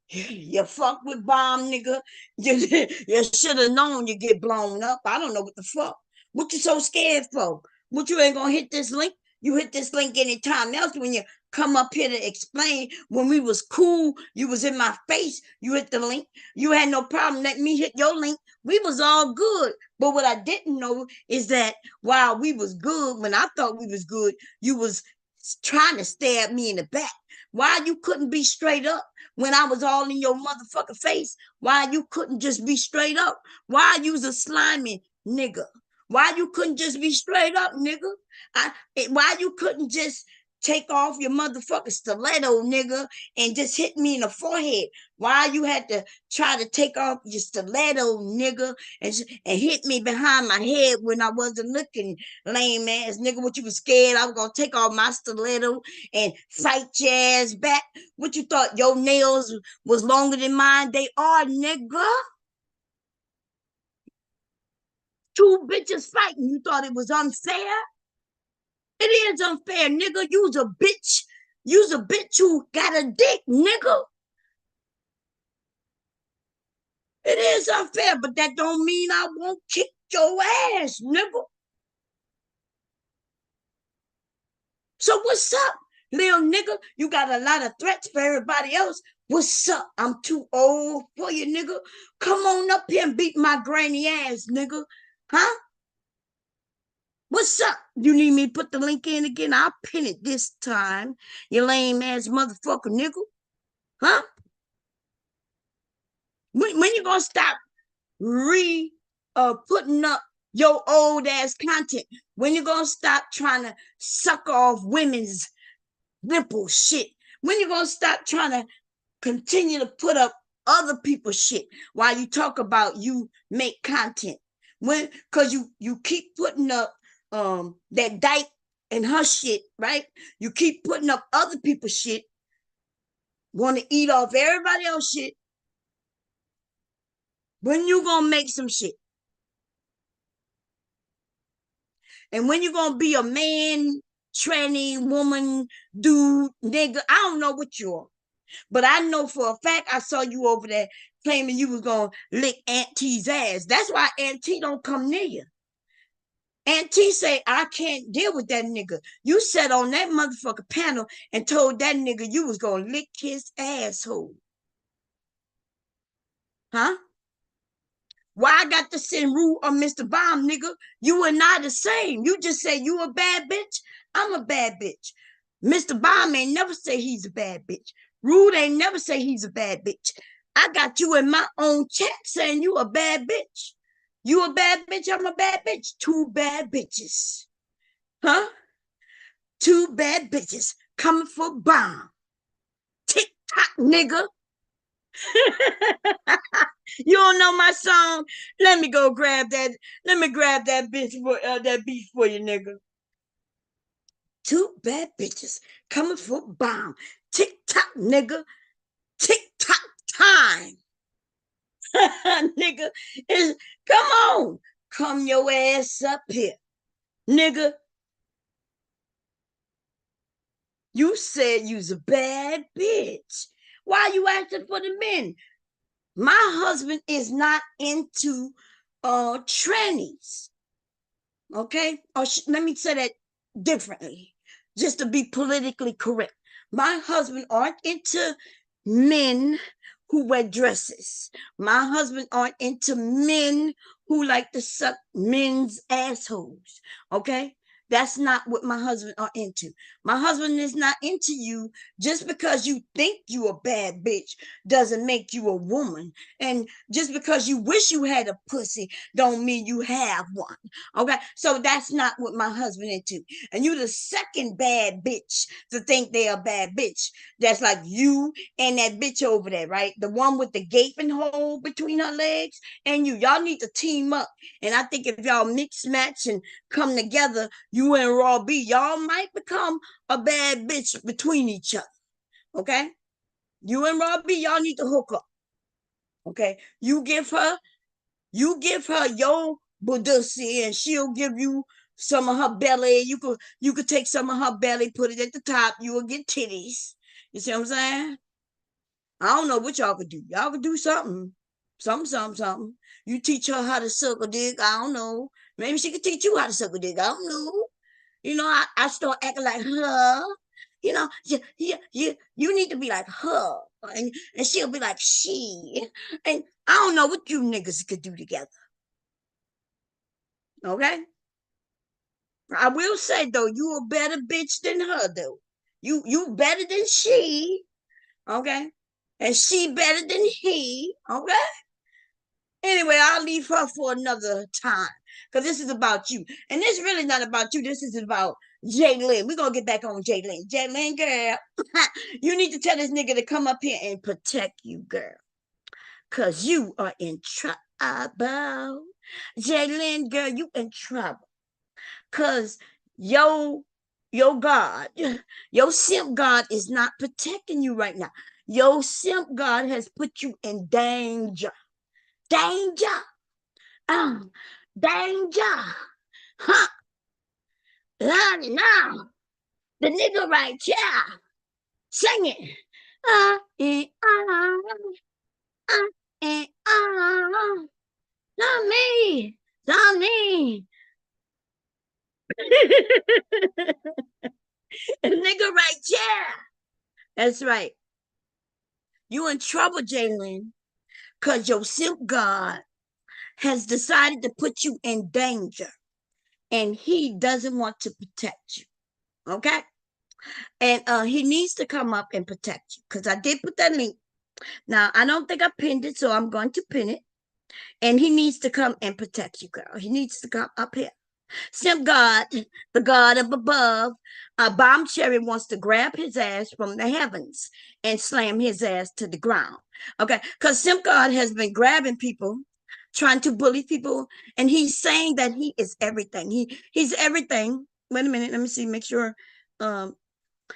you fuck with Bomb, nigga. You should have known you get blown up. I don't know what the fuck. What you so scared for? What, you ain't gonna hit this link? You hit this link anytime else when you come up here to explain. When we was cool, you was in my face. You hit the link. You had no problem letting me hit your link. We was all good. But what I didn't know is that while we was good, when I thought we was good, you was trying to stab me in the back. Why you couldn't be straight up when I was all in your motherfucking face? Why you couldn't just be straight up? Why you was a slimy nigga? Why you couldn't just be straight up, nigga? Why you couldn't just take off your motherfucking stiletto, nigga, and just hit me in the forehead? Why you had to try to take off your stiletto, nigga, and hit me behind my head when I wasn't looking, lame ass nigga? What, you was scared I was gonna take off my stiletto and fight your ass back? What, you thought your nails was longer than mine? They are, nigga. Two bitches fighting. You thought it was unfair? It is unfair, nigga. You's a bitch. You's a bitch who got a dick, nigga. It is unfair, but that don't mean I won't kick your ass, nigga. So what's up, little nigga? You got a lot of threats for everybody else. What's up? I'm too old for you, nigga. Come on up here and beat my granny ass, nigga. Huh? What's up? You need me to put the link in again? I'll pin it this time. You lame ass motherfucker, nigga. Huh? When you gonna stop putting up your old ass content? When you gonna stop trying to suck off women's nipple shit? When you gonna stop trying to continue to put up other people's shit while you talk about you make content? When, cause you keep putting up that dyke and her shit, right? You keep putting up other people's shit, want to eat off everybody else shit. When you gonna make some shit? And when you gonna be a man, tranny, woman, dude, nigga? I don't know what you are, but I know for a fact I saw you over there claiming you was gonna lick Aunt T's ass. That's why Aunt T don't come near you. Aunt T say, I can't deal with that nigga. You sat on that motherfucker panel and told that nigga you was gonna lick his asshole. Huh? Why I got to send Rue or Mr. Bomb, nigga? You and I the same. You just say you a bad bitch. I'm a bad bitch. Mr. Bomb ain't never say he's a bad bitch. Rue ain't never say he's a bad bitch. I got you in my own chat saying you a bad bitch. You a bad bitch, I'm a bad bitch. Two bad bitches. Huh? Two bad bitches coming for bomb. Tick tock, nigga. You don't know my song? Let me go grab that. Let me grab that bitch for that beat for you, nigga. Two bad bitches coming for bomb. Tick tock, nigga. Tick tock time. Nigga, come on. Come your ass up here. Nigga, you said you's a bad bitch. Why you asking for the men? My husband is not into trannies. Okay? Or let me say that differently, just to be politically correct. My husband aren't into men who wear dresses. My husband aren't into men who like to suck men's assholes. Okay? That's not what my husband are into. My husband is not into you. Just because you think you a bad bitch doesn't make you a woman. And just because you wish you had a pussy don't mean you have one. Okay, so that's not what my husband into. And you the second bad bitch to think they a bad bitch. That's like you and that bitch over there, right? The one with the gaping hole between her legs and you. Y'all need to team up. And I think if y'all mix match and come together, you and Raw B, y'all might become a bad bitch between each other. Okay? You and Raw B, y'all need to hook up. Okay? You give her your budusi and she'll give you some of her belly. You could take some of her belly, put it at the top. You will get titties. You see what I'm saying? I don't know what y'all could do. Y'all could do something. Something. You teach her how to suck a dick. I don't know. Maybe she could teach you how to suck a dick. I don't know. I start acting like her. You need to be like her. And she'll be like she. And I don't know what you niggas could do together. Okay? I will say though, you a better bitch than her though. You better than she. Okay? And she better than he. Okay? Anyway, I'll leave her for another time. Because this is about you. And this is really not about you. This is about Jaylen. We're gonna get back on Jaylen. Jaylen, girl. You need to tell this nigga to come up here and protect you, girl. Cause you are in trouble. Jaylen, girl, you in trouble. Cause your God, your simp God is not protecting you right now. Your simp God has put you in danger. Danger. Danger. Huh. Now, the nigga right here. Sing it. Not me. Not me. Nigga right here. That's right. You in trouble, Jaylen, because your simp God has decided to put you in danger and he doesn't want to protect you. Okay? And he needs to come up and protect you because I did put that link. Now, I don't think I pinned it, so I'm going to pin it. And he needs to come and protect you, girl. He needs to come up here. Simp God, the God up above, Bomb Cherry wants to grab his ass from the heavens and slam his ass to the ground. Okay, because Simp God has been grabbing people, trying to bully people, and he's saying that he is everything. He's everything. Wait a minute, let me see, make sure.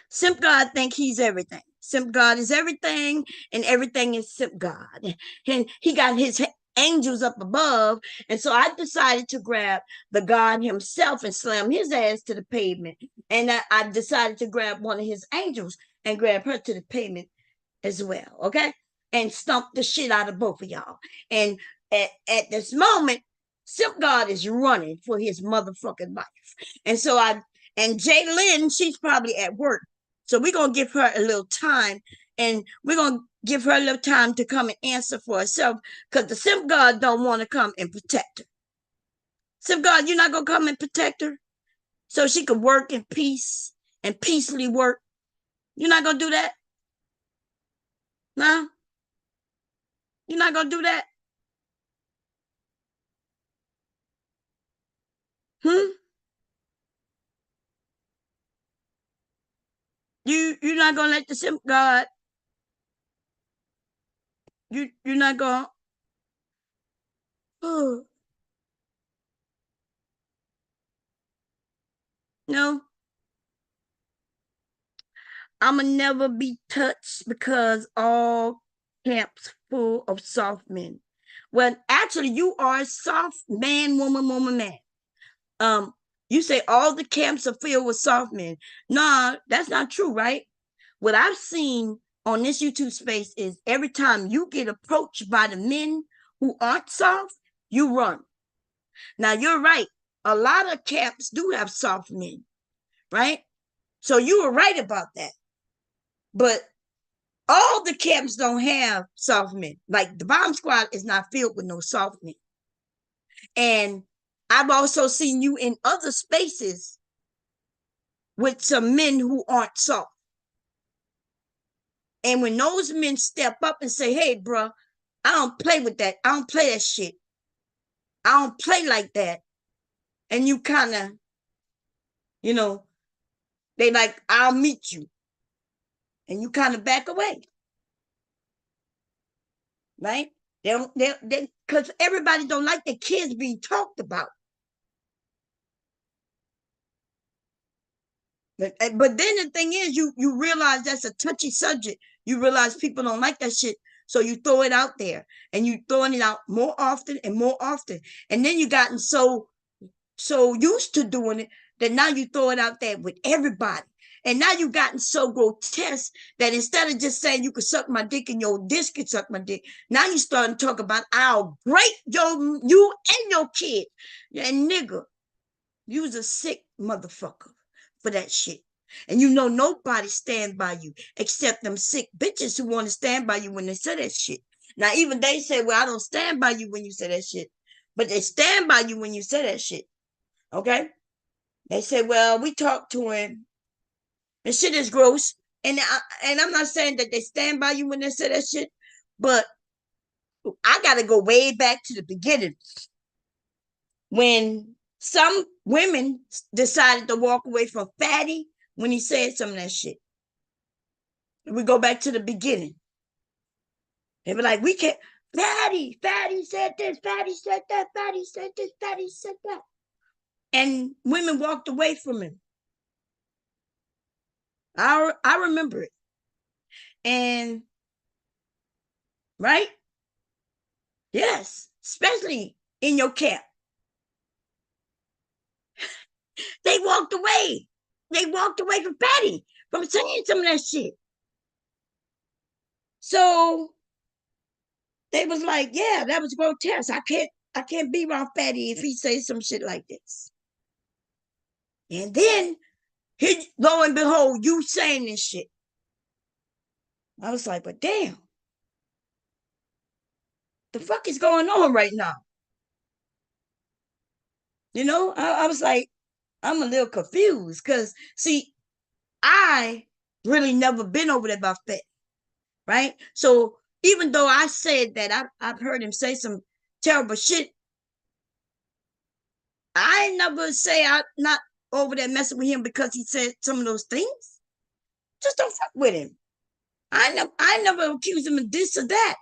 Simp God think he's everything. Simp God is everything, and everything is Simp God. And he got his angels up above. And so I decided to grab the God himself and slam his ass to the pavement. And I decided to grab one of his angels and grab her to the pavement as well. Okay. And stomp the shit out of both of y'all. And at this moment, Simp God is running for his motherfucking life. And so Jaylen, she's probably at work. So we're going to give her a little time and we're going to give her a little time to come and answer for herself because the Simp God don't want to come and protect her. Simp God, you're not going to come and protect her so she can work in peace and peacefully work. You're not going to do that? No? You're not gonna do that? Hmm? You're not gonna let the simp God, you're not gonna, oh no, I'ma never be touched because all camps full of soft men. Well, actually, you are a soft man, woman, man. Um, you say all the camps are filled with soft men. Nah, that's not true, right? What I've seen on this YouTube space is every time you get approached by the men who aren't soft, you run. Now you're right. A lot of camps do have soft men, right? So you were right about that. But all the camps don't have soft men. Like the bomb squad is not filled with no soft men. And I've also seen you in other spaces with some men who aren't soft. And when those men step up and say, hey, bro, I don't play with that. I don't play that shit. I don't play like that. And you kind of, you know, they like, I'll meet you. And you kind of back away. Right? Because everybody don't like their kids being talked about. But then the thing is, you realize that's a touchy subject. You realize people don't like that shit, so you throw it out there, and you throwing it out more often and more often, and then you gotten so used to doing it that now you throw it out there with everybody, and now you gotten so grotesque that instead of just saying you could suck my dick and your dick could suck my dick, now you starting to talk about I'll break you and your kid, and nigga, you was a sick motherfucker for that shit. And you know nobody stand by you except them sick bitches who want to stand by you when they say that shit. Now even they say, well, I don't stand by you when you say that shit. But they stand by you when you say that shit. Okay? They say, well, we talked to him. The shit is gross. And I'm not saying that they stand by you when they say that shit, but I gotta go way back to the beginning when some women decided to walk away from Fatty when he said some of that shit. We go back to the beginning. They were like, we can't. Fatty said this, Fatty said that, Fatty said this, Fatty said that. And women walked away from him. I remember it. And right? Yes, especially in your camp. They walked away. They walked away from Fatty, from saying some of that shit. So they was like, yeah, that was grotesque. I can't be around Fatty if he says some shit like this. And then lo and behold, you saying this shit. I was like, but damn, the fuck is going on right now? I was like, I'm a little confused because see, I really never been over there by Fatty, right? So even though I said that I've heard him say some terrible shit, I never say I'm not over there messing with him because he said some of those things. Just don't fuck with him. I never accuse him of this or that.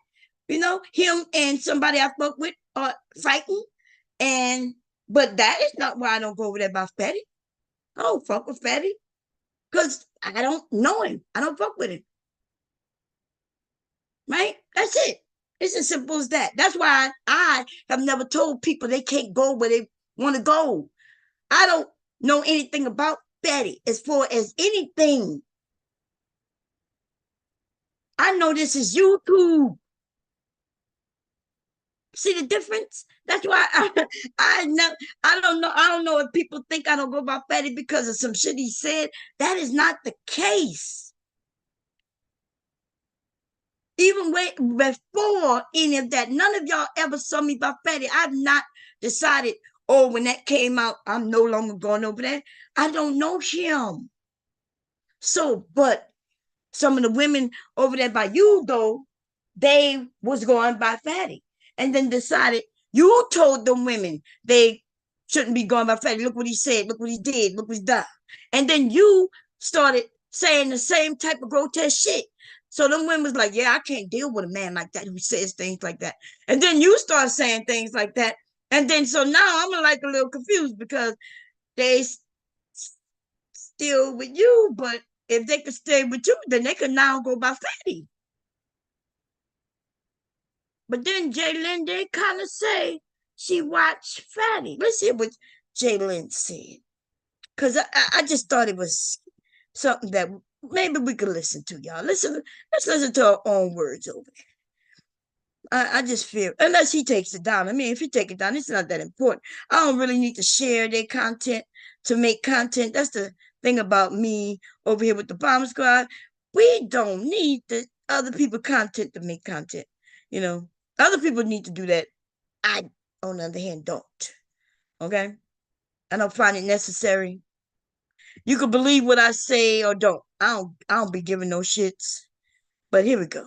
Him and somebody I fuck with are fighting. But that is not why I don't go over there by Fatty. I don't fuck with Fatty. Because I don't know him. I don't fuck with him. Right? That's it. It's as simple as that. That's why I have never told people they can't go where they want to go. I don't know anything about Fatty as far as anything. I know this is YouTube. See the difference? That's why I don't know. I don't know if people think I don't go about Fatty because of some shit he said. That is not the case. Even way before any of that, none of y'all ever saw me about Fatty. I've not decided, oh, when that came out, I'm no longer going over there. I don't know him. So, but some of the women over there by you, though, they was going by fatty, and then decided you told them women they shouldn't be going by fatty. Look what he said. Look what he did. Look what he done. And then you started saying the same type of grotesque shit. So them women was like, yeah, I can't deal with a man like that who says things like that. And then you start saying things like that. And then so now I'm like a little confused because they still with you, but if they could stay with you, then they could now go by fatty. But then Jaylen did kind of say she watched Fatty. Let's hear what Jaylen said. Because I just thought it was something that maybe we could listen to, y'all. Let's listen to our own words over there. I just feel, unless he takes it down. I mean, if he take it down, it's not that important. I don't really need to share their content to make content. That's the thing about me over here with the Bomb Squad. We don't need the other people content to make content. You know, other people need to do that. I, on the other hand, don't. Okay? I don't find it necessary. You can believe what I say or don't. I don't be giving no shits. But here we go.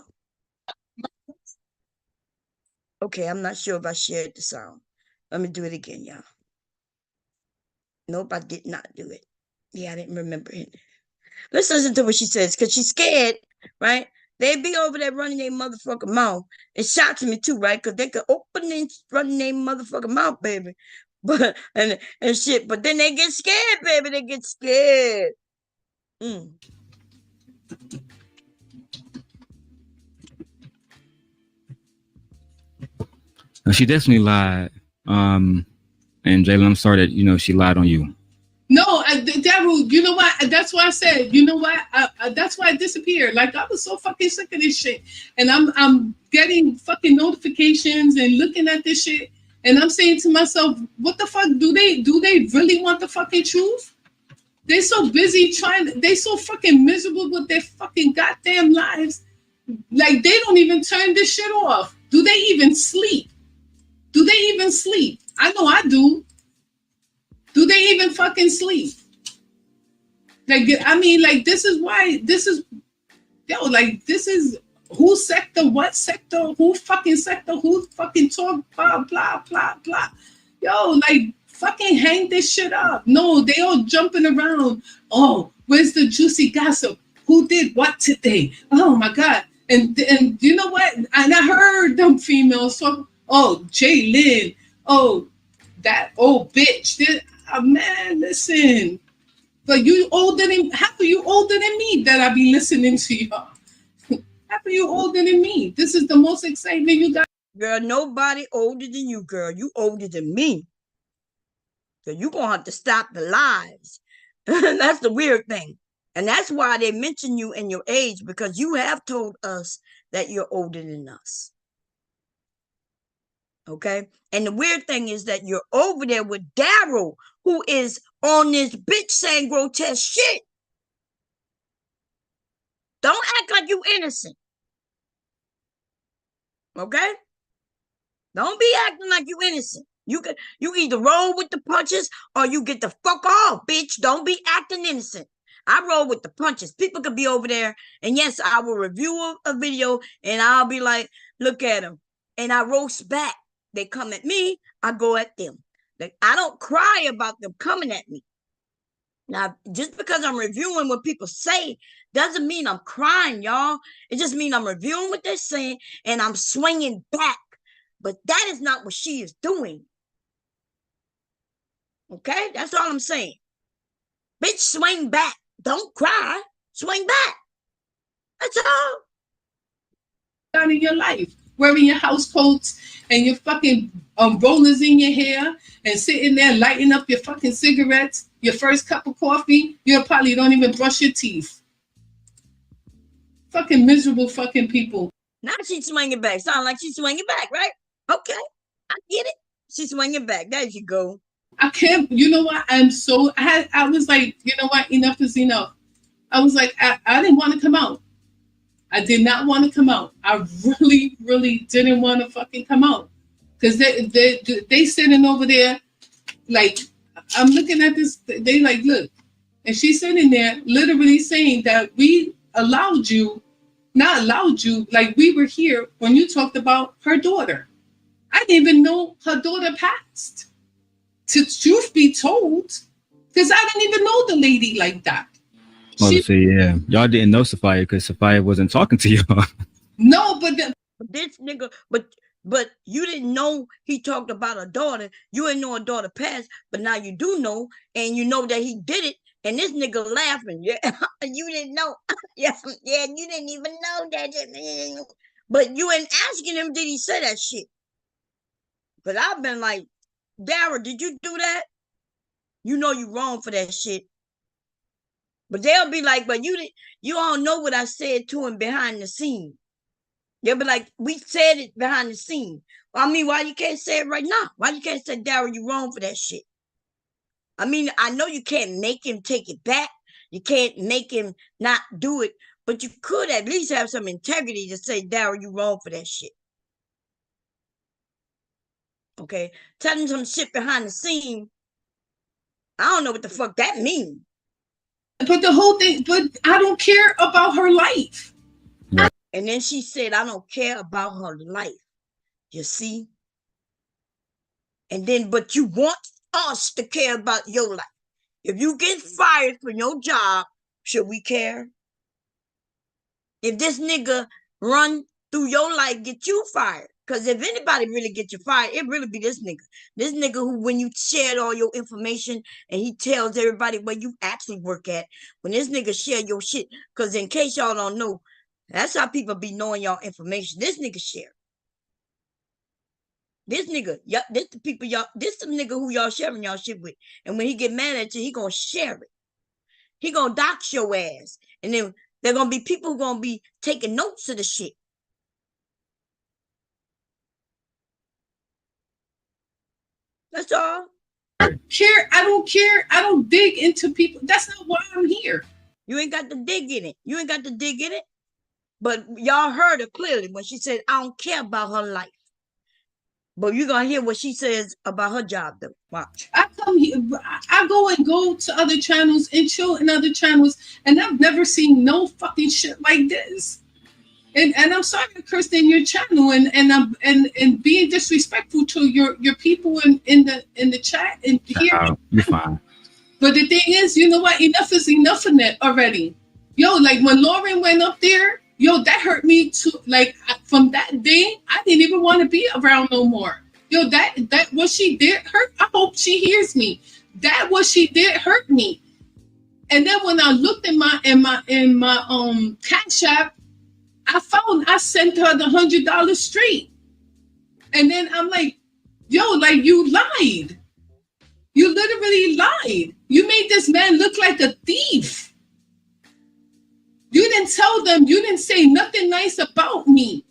Okay, I'm not sure if I shared the sound. Let me do it again, y'all. Nope, I did not do it. Yeah, I didn't remember it. Let's listen to what she says, because she's scared, right? They be over there running their motherfucking mouth. It shocks me too, right? Because they could open and run their motherfucking mouth, baby. But and shit. But then they get scared, baby. They get scared. She definitely lied. And Jaylen, I'm sorry that she lied on you. No, Daryl, you know what? That's why I said, you know what? That's why I disappeared. Like, I was so fucking sick of this shit. And I'm getting fucking notifications and looking at this shit. And I'm saying to myself, what the fuck? Do they really want the fucking truth? They're so busy they so fucking miserable with their fucking goddamn lives. Like, they don't even turn this shit off. Do they even sleep? Do they even sleep? I know I do. Do they even fucking sleep? Like, I mean, like, this is who sector, what sector, who fucking sector, who fucking talk, blah, blah, blah, blah. Yo, like, fucking hang this shit up. No, they all jumping around. Oh, where's the juicy gossip? Who did what today? Oh, my God. And you know what? And I heard them females talk, oh, Jaylen, oh, that old bitch. Man, listen. But you older than, how are you older than me that I be listening to y'all? How are you older than me? This is the most excitement you got. Girl, nobody older than you, girl. You older than me. So you gonna have to stop the lies. That's the weird thing. And that's why they mention you and your age, because you have told us that you're older than us. Okay? And the weird thing is that you're over there with Daryl, who is on this bitch saying grotesque shit. Don't act like you innocent. Okay? Don't be acting like you innocent. You either roll with the punches or you get the fuck off, bitch. Don't be acting innocent. I roll with the punches. People could be over there, and yes, I will review a video, and I'll be like, look at them. And I roast back. They come at me, I go at them. Like, I don't cry about them coming at me. Now, just because I'm reviewing what people say doesn't mean I'm crying, y'all. It just means I'm reviewing what they're saying and I'm swinging back. But that is not what she is doing. Okay? That's all I'm saying. Bitch, swing back. Don't cry. Swing back. That's all. Down in your life, wearing your house coats and your fucking rollers in your hair and sitting there lighting up your fucking cigarettes, your first cup of coffee, you probably don't even brush your teeth. Fucking miserable fucking people. Now she's swinging back. Sound like she's swinging back, right? Okay, I get it. She's swinging back. There you go. I can't, you know what? I was like, you know what? Enough is enough. I was like, I didn't want to come out. I did not want to come out. I really, really didn't want to fucking come out. Because they sitting over there, like, I'm looking at this, they like, look. And she's sitting there literally saying that we allowed you not allowed you. Like, we were here when you talked about her daughter. I didn't even know her daughter passed. To truth be told, because I didn't even know the lady like that. Yeah, y'all didn't know Sophia because Sophia wasn't talking to y'all. No, but this nigga, but you didn't know he talked about a daughter. You didn't know a daughter passed, but now you do know, and you know that he did it. And this nigga laughing. Yeah, you didn't know. Yeah, you didn't even know that. But you ain't asking him, did he say that shit? But I've been like, Dara, did you do that? You know you wrong for that shit. But they'll be like, but you all know what I said to him behind the scene. They'll be like, we said it behind the scene. I mean, why you can't say it right now? Why you can't say, Daryl, you wrong for that shit? I mean, I know you can't make him take it back. You can't make him not do it. But you could at least have some integrity to say, Daryl, you wrong for that shit. Okay? Tell him some shit behind the scene. I don't know what the fuck that means. But the whole thing, but I don't care about her life. Right. And then she said, I don't care about her life. You see? And then, but you want us to care about your life. If you get fired from your job, should we care? If this nigga run through your life, get you fired. Because if anybody really get you fired, it really be this nigga. This nigga who, when you shared all your information and he tells everybody where you actually work at, when this nigga share your shit, because in case y'all don't know, that's how people be knowing y'all information. This nigga share. This nigga, this the people y'all, this the nigga who y'all sharing y'all shit with. And when he get mad at you, he gonna share it. He gonna dox your ass. And then there gonna be people who gonna be taking notes of the shit. That's all. I don't care. I don't dig into people. That's not why I'm here. You ain't got to dig in it. You ain't got to dig in it. But y'all heard her clearly when she said, I don't care about her life. But you're going to hear what she says about her job, though. Watch. I come here, I go to other channels and chill in other channels, and I've never seen no fucking shit like this. And I'm sorry to curse in your channel and being disrespectful to your people in the chat and here. You're fine. But the thing is, you know what? Enough is enough in it already. Yo, like when Lauren went up there, yo, that hurt me too. Like from that day, I didn't even want to be around no more. Yo, that what she did hurt. I hope she hears me. That what she did hurt me. And then when I looked in my Cash App, I sent her the $100 straight. And then I'm like, yo, like you lied. You literally lied. You made this man look like a thief. You didn't tell them, you didn't say nothing nice about me.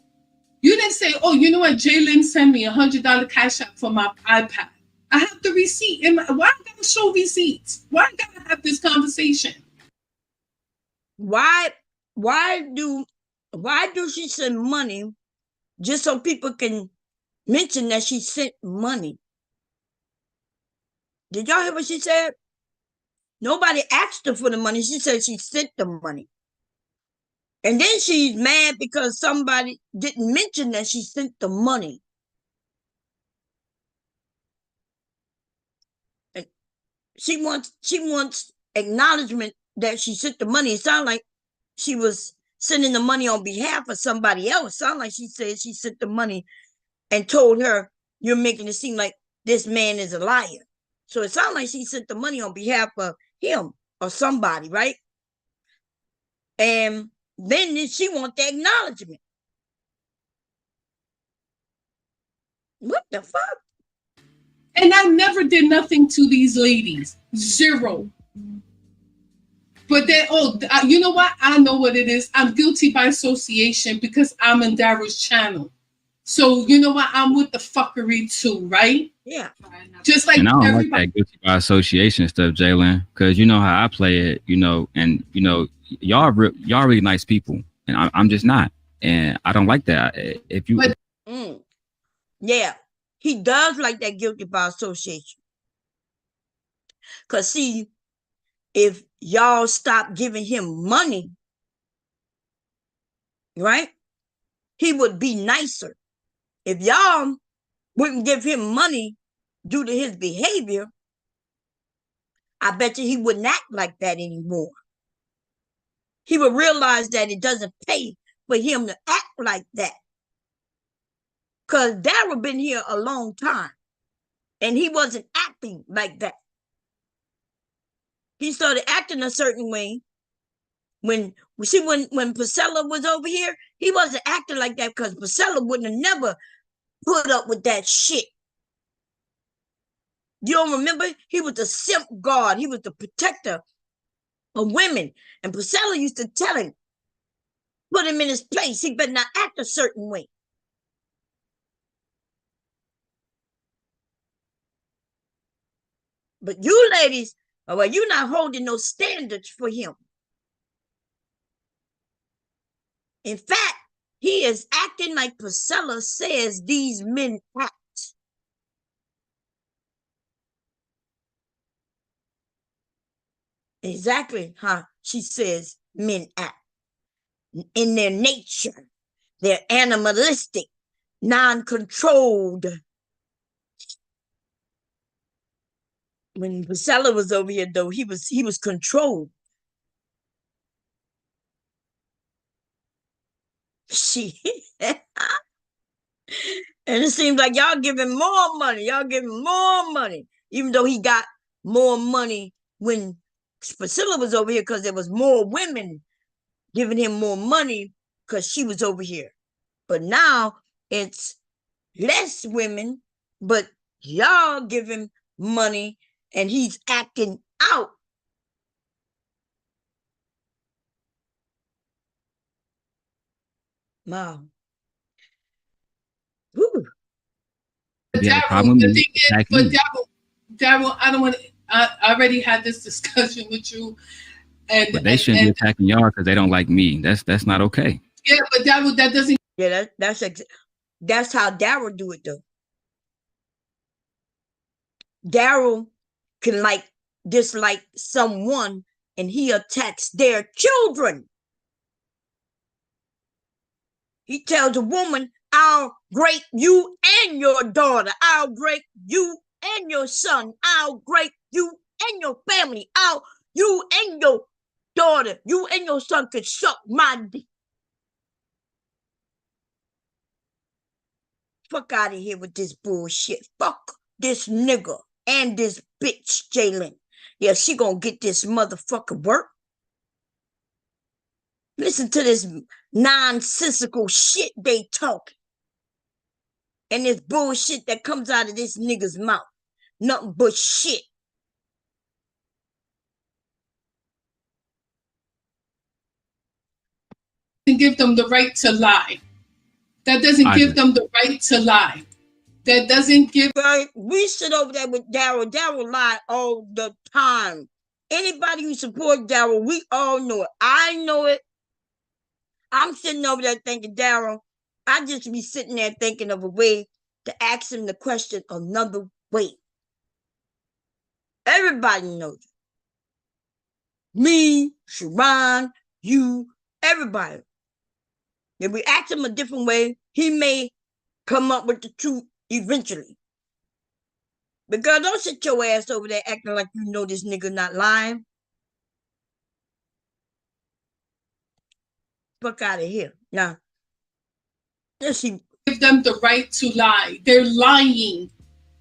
You didn't say, oh, you know what, Jaylen sent me $100 Cash App for my iPad. I have the receipt. Why I gotta show receipts? Why I gotta have this conversation? Why do she send money just so people can mention that she sent money? Did y'all hear what she said? Nobody asked her for the money. She said she sent the money. And then she's mad because somebody didn't mention that she sent the money. And she wants acknowledgement that she sent the money. It sounds like she was sending the money on behalf of somebody else. It sounds like she said she sent the money and told her, you're making it seem like this man is a liar. So it sounds like she sent the money on behalf of him or somebody, right? And then she wants the acknowledgement. What the fuck? And I never did nothing to these ladies. Zero. But then, you know what? I know what it is. I'm guilty by association because I'm in Daryl's channel. So, you know what? I'm with the fuckery too, right? Yeah. Just like and I don't everybody. like that guilty by association stuff, Jaylen, because you know how I play it, and y'all really nice people, and I'm just not, and I don't like that. If you, yeah, he does like that guilty by association. Cause see, if y'all stop giving him money, right? He would be nicer. If y'all wouldn't give him money due to his behavior, I bet you he wouldn't act like that anymore. He would realize that it doesn't pay for him to act like that. Because Daryl been here a long time, and he wasn't acting like that. He started acting a certain way when Priscilla was over here. He wasn't acting like that because Priscilla wouldn't have never put up with that shit. You don't remember? He was the simp guard. He was the protector of women. And Priscilla used to tell him, put him in his place. He better not act a certain way. But you ladies, well, you're not holding no standards for him. In fact, he is acting like Priscilla says these men act. Exactly how she says men act. In their nature, they're animalistic, non-controlled. When Priscilla was over here, though, he was controlled. She and it seems like y'all giving more money. Y'all giving more money, even though he got more money when Priscilla was over here, because there was more women giving him more money because she was over here. But now it's less women, but y'all give him money and he's acting out. Wow. Woo. If you have a Daryl, problem the with me, thing is, attack but me. Daryl, I don't want to. I already had this discussion with you, But they shouldn't be attacking y'all because they don't like me. That's not okay. yeah, but that doesn't. Yeah, that's how Daryl do it though. Daryl can dislike someone and he attacks their children. He tells a woman, I'll break you and your daughter. I'll break you and your son. I'll break you and your family. You and your daughter, you and your son could suck my dick. Fuck out of here with this bullshit. Fuck this nigga and this bitch, Jaylen. Yeah, she gonna get this motherfucker work. Listen to this nonsensical shit they talking. And this bullshit that comes out of this nigga's mouth. Nothing but shit. Give them the right to lie. That doesn't give them the right to lie. That doesn't give. We sit over there with Daryl. Daryl lie all the time. Anybody who supports Daryl, we all know it. I know it. I'm sitting over there thinking, Daryl, I just be sitting there thinking of a way to ask him the question another way. Everybody knows it. Me, Sharon, you, everybody. If we ask him a different way, he may come up with the truth eventually. But girl, don't sit your ass over there acting like you know this nigga not lying. Fuck out of here. Now, let's see. Give them the right to lie. They're lying.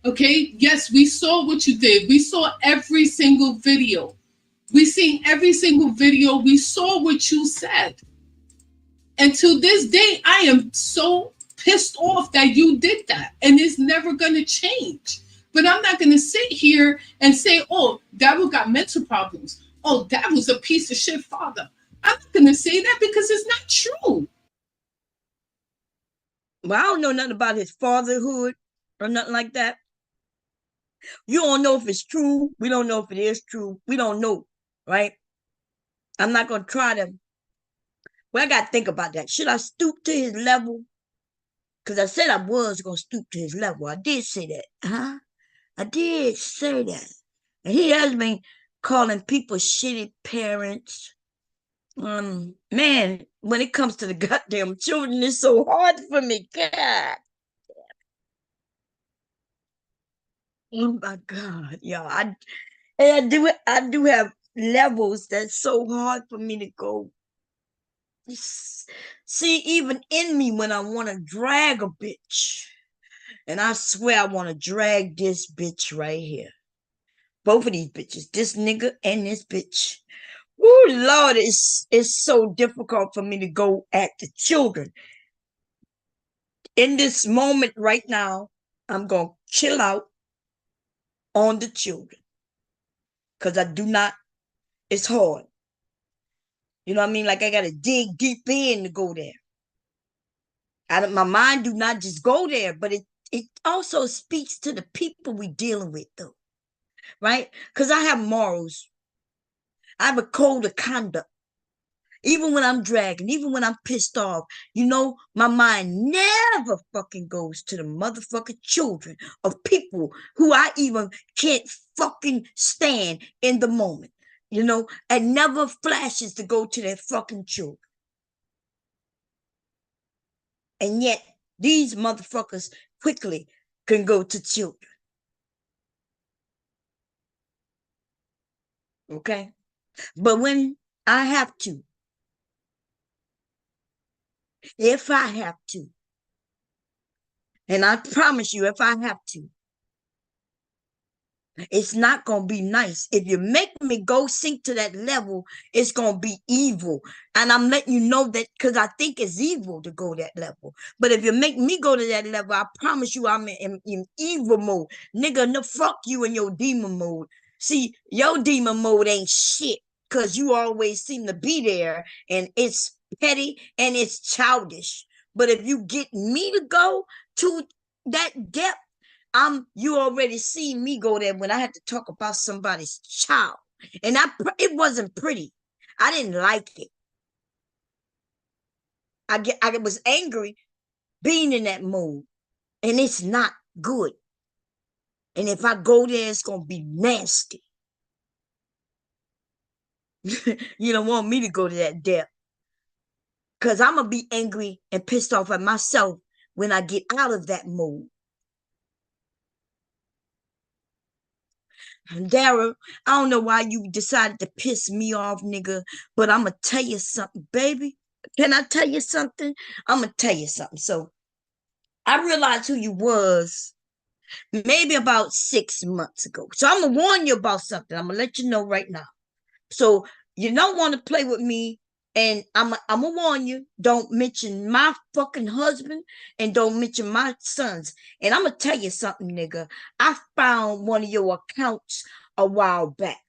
Okay? Yes, we saw what you did. We saw every single video. We seen every single video. We saw what you said. And to this day, I am so pissed off that you did that. And it's never going to change. But I'm not going to sit here and say, oh, Daryl got mental problems. Oh, that was a piece of shit father. I'm not going to say that because it's not true. Well, I don't know nothing about his fatherhood or nothing like that. You don't know if it's true. We don't know if it is true. We don't know, right? I'm not going to try to. Well, I got to think about that. Should I stoop to his level? Because I said I was going to stoop to his level. I did say that. Huh? I did say that. And he has been calling people shitty parents. Man, when it comes to the goddamn children, it's so hard for me. God. Oh my God, y'all. I do have levels that's so hard for me to go. See, even in me when I want to drag a bitch. And I swear I want to drag this bitch right here. Both of these bitches, this nigga and this bitch. Oh Lord, it's so difficult for me to go at the children. In this moment right now, I'm gonna chill out on the children. Cause I do not, it's hard. You know what I mean? Like I gotta dig deep in to go there. My mind do not just go there, but it also speaks to the people we dealing with though. Right? Because I have morals. I have a code of conduct. Even when I'm dragging, even when I'm pissed off, you know, my mind never fucking goes to the motherfucking children of people who I even can't fucking stand in the moment. You know, and never flashes to go to their fucking children. And yet, these motherfuckers quickly can go to children. Okay? But when I have to, if I have to, and I promise you, if I have to, it's not going to be nice. If you make me go sink to that level, it's going to be evil. And I'm letting you know that because I think it's evil to go that level. But if you make me go to that level, I promise you I'm in evil mode. Nigga, no, fuck you in your demon mode. See, your demon mode ain't shit because you always seem to be there and it's petty and it's childish. But if you get me to go to that depth, you already seen me go there when I had to talk about somebody's child. And it wasn't pretty. I didn't like it. I was angry being in that mood. And it's not good. And if I go there, it's gonna be nasty. You don't want me to go to that depth. Because I'm gonna be angry and pissed off at myself when I get out of that mood. Daryl, I don't know why you decided to piss me off, nigga, but I'm going to tell you something, baby. Can I tell you something? I'm going to tell you something. So I realized who you was maybe about 6 months ago. So I'm going to warn you about something. I'm going to let you know right now. So you don't want to play with me. And I'm going to warn you, don't mention my fucking husband and don't mention my sons. And I'm going to tell you something, nigga. I found one of your accounts a while back.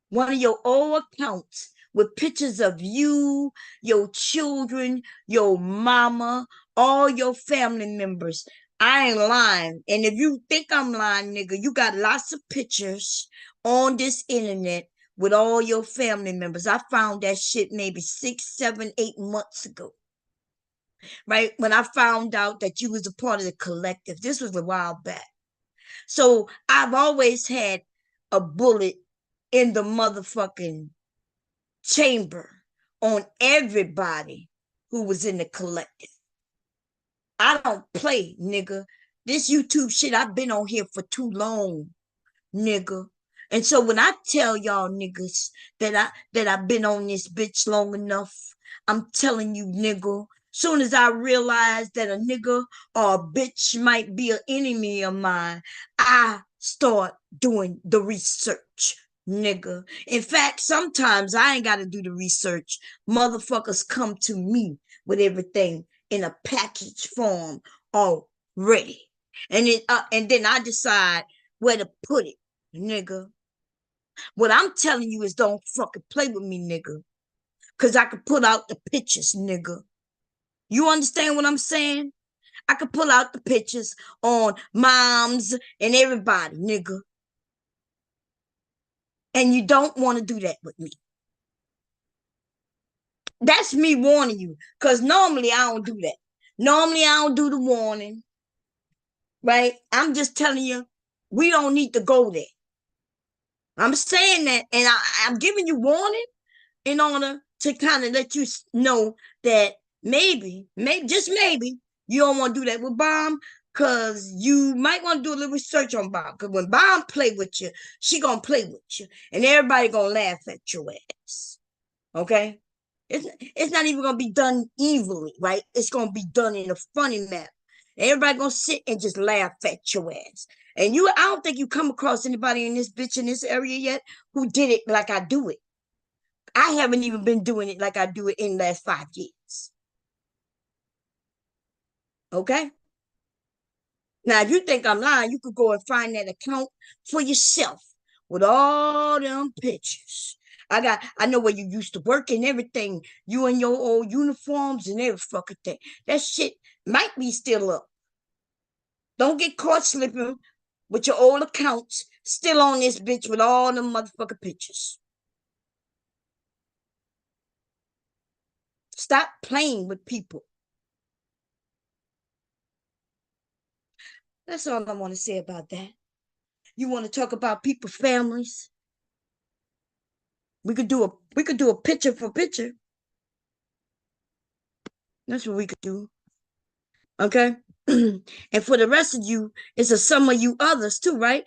One of your old accounts with pictures of you, your children, your mama, all your family members. I ain't lying. And if you think I'm lying, nigga, you got lots of pictures on this internet with all your family members. I found that shit maybe 6, 7, 8 months ago. Right? When I found out that you was a part of the collective. This was a while back. So I've always had a bullet in the motherfucking chamber on everybody who was in the collective. I don't play, nigga. This YouTube shit, I've been on here for too long, nigga. And so when I tell y'all niggas that I've been on this bitch long enough, I'm telling you, nigga, soon as I realize that a nigga or a bitch might be an enemy of mine, I start doing the research, nigga. In fact, sometimes I ain't got to do the research. Motherfuckers come to me with everything in a package form already. And then I decide where to put it, nigga. What I'm telling you is don't fucking play with me, nigga. Cause I could put out the pictures, nigga. You understand what I'm saying? I could pull out the pictures on moms and everybody, nigga. And you don't want to do that with me. That's me warning you. Because normally I don't do that. Normally I don't do the warning. Right? I'm just telling you, we don't need to go there. I'm saying that, and I'm giving you warning in order to kind of let you know that maybe, just maybe, you don't want to do that with Bomb, because you might want to do a little research on Bomb. Because when Bomb play with you, she gonna play with you, and everybody gonna laugh at your ass. Okay, it's not even gonna be done evilly, right? It's gonna be done in a funny manner. Everybody gonna sit and just laugh at your ass. And I don't think you come across anybody in this bitch in this area yet who did it like I do it. I haven't even been doing it like I do it in the last 5 years. Okay? Now, if you think I'm lying, you could go and find that account for yourself with all them pictures. I know where you used to work and everything. You in your old uniforms and every fucking thing. That shit might be still up. Don't get caught slipping with your old accounts still on this bitch with all them motherfucking pictures. Stop playing with people. That's all I want to say about that. You want to talk about people's families? We could do a picture for picture. That's what we could do. Okay? And for the rest of you, it's a some of you others too, right?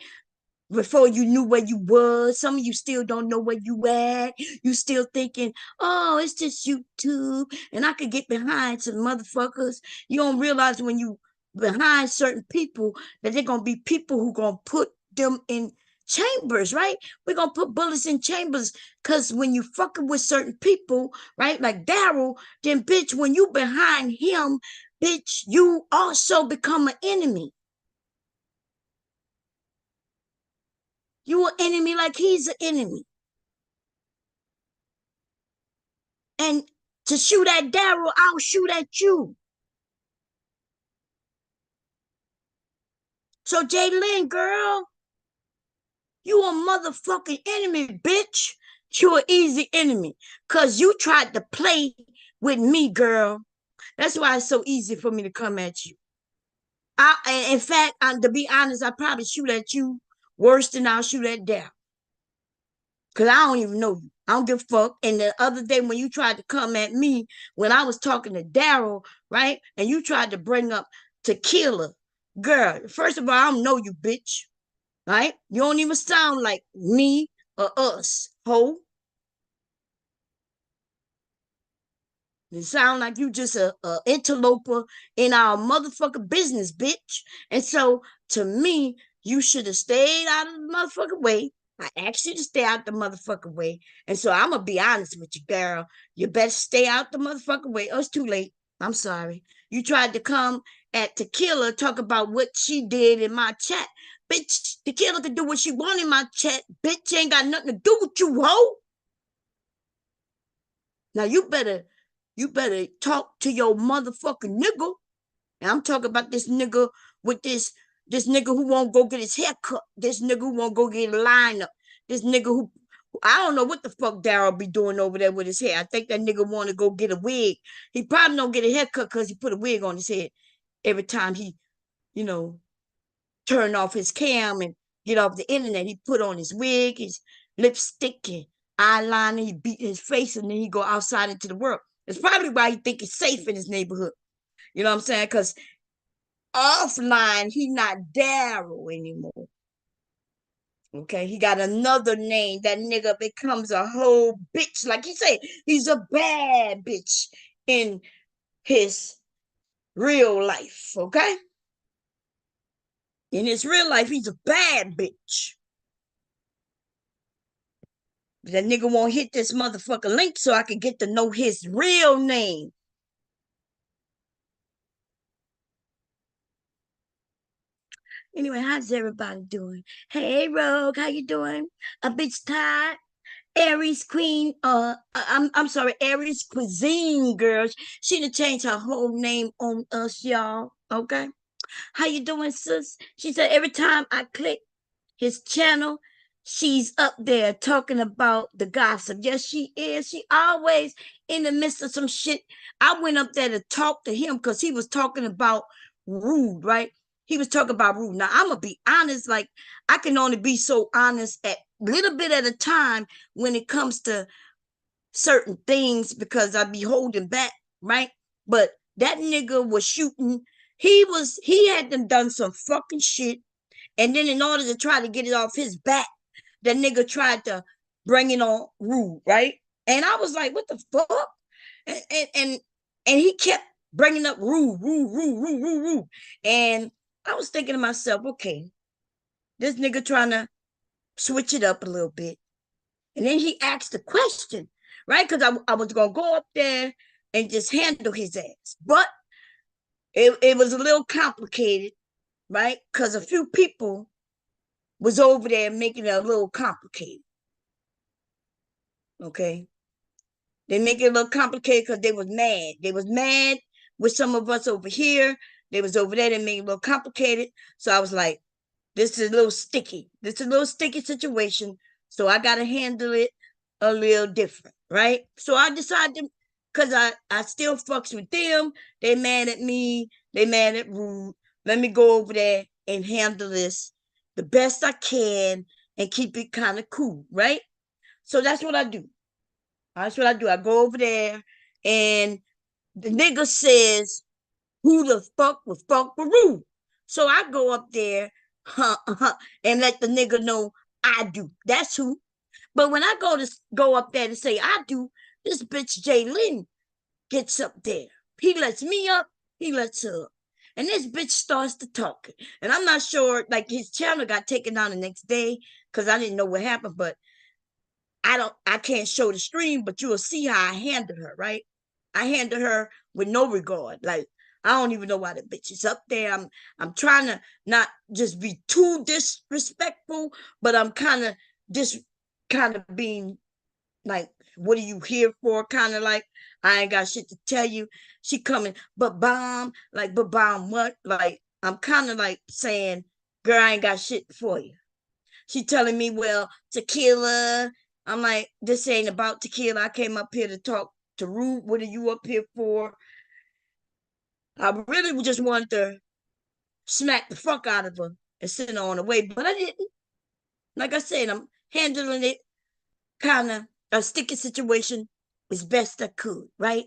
Before you knew where you was, some of you still don't know where you at. You still thinking, oh, it's just YouTube, and I could get behind some motherfuckers. You don't realize when you behind certain people that they're gonna be people who gonna put them in chambers, right? We're gonna put bullets in chambers, because when you fucking with certain people, right, like Daryl, then bitch, when you behind him, bitch, you also become an enemy. You an enemy like he's an enemy. And to shoot at Daryl, I'll shoot at you. So Jaylen, girl, you a motherfucking enemy, bitch. You an easy enemy. Cause you tried to play with me, girl. That's why it's so easy for me to come at you. In fact, to be honest, I probably shoot at you worse than I'll shoot at Daryl. Cause I don't even know you. I don't give a fuck. And the other day when you tried to come at me when I was talking to Daryl, right? And you tried to bring up Tequila, girl. First of all, I don't know you, bitch. Right? You don't even sound like me or us, ho. You sound like you just a interloper in our motherfucking business, bitch. And so to me, you should have stayed out of the motherfucking way. I asked you to stay out the motherfucking way. And so I'm gonna be honest with you, girl. You better stay out the motherfucking way. Oh, it's too late. I'm sorry. You tried to come at Tequila, talk about what she did in my chat. Bitch, Tequila could do what she want in my chat. Bitch ain't got nothing to do with you, ho. Now you better talk to your motherfucking nigga. And I'm talking about this nigga with this nigga who won't go get his hair cut. This nigga who won't go get a lineup. This nigga who I don't know what the fuck Daryl be doing over there with his hair. I think that nigga want to go get a wig. He probably don't get a haircut because he put a wig on his head every time he, you know, turn off his cam and get off the internet. He put on his wig, his lipstick, and eyeliner. He beat his face, and then he go outside into the world. It's probably why he think it's safe in his neighborhood. You know what I'm saying? Because offline, he not Daryl anymore. Okay, he got another name. That nigga becomes a whole bitch. Like he say, he's a bad bitch in his real life. Okay? In his real life, he's a bad bitch. That nigga won't hit this motherfucker link so I can get to know his real name. Anyway, how's everybody doing? Hey, Rogue, how you doing? A bitch tired? Aries Queen, I'm sorry, Aries Cuisine, girls. She done changed her whole name on us, y'all. Okay? How you doing, sis? She said every time I click his channel, she's up there talking about the gossip. Yes, she is. She always in the midst of some shit. I went up there to talk to him because he was talking about Rude, right? He was talking about Rude. Now, I'm going to be honest, like, I can only be so honest at little bit at a time when it comes to certain things because I be holding back, right? But that nigga was shooting. He had done some fucking shit. And then in order to try to get it off his back, that nigga tried to bring it on Rude, right? And I was like, what the fuck? And he kept bringing up Rude. And I was thinking to myself, okay, this nigga trying to switch it up a little bit. And then he asked the question, right? Because I was going to go up there and just handle his ass. But it was a little complicated, right? Because a few people was over there making it a little complicated. Okay. They make it a little complicated because they was mad. They was mad with some of us over here. They was over there. They made it a little complicated. So I was like, this is a little sticky. This is a little sticky situation. So I got to handle it a little different, right? So I decided, because I still fucks with them. They mad at me. They mad at Rude. Let me go over there and handle this the best I can and keep it kind of cool, right? So that's what I do. That's what I do. I go over there and the nigga says, who the fuck was fuck with Rude? So I go up there and let the nigga know I do. That's who. But when I go up there to say I do, this bitch Jaylen gets up there. He lets me up, he lets her up. And this bitch starts to talk. And I'm not sure, like his channel got taken down the next day because I didn't know what happened, but I can't show the stream, but you will see how I handled her, right? I handled her with no regard. Like, I don't even know why the bitch is up there. I'm trying to not just be too disrespectful, but I'm kind of being like, what are you here for? Kind of like, I ain't got shit to tell you. She coming, but bomb what? Like, I'm kind of like saying, girl, I ain't got shit for you. She telling me, well, tequila. I'm like, this ain't about tequila. I came up here to talk to Rude. What are you up here for? I really just wanted to smack the fuck out of her and send her on the way, but I didn't. Like I said, I'm handling it kind of a sticky situation as best I could, right?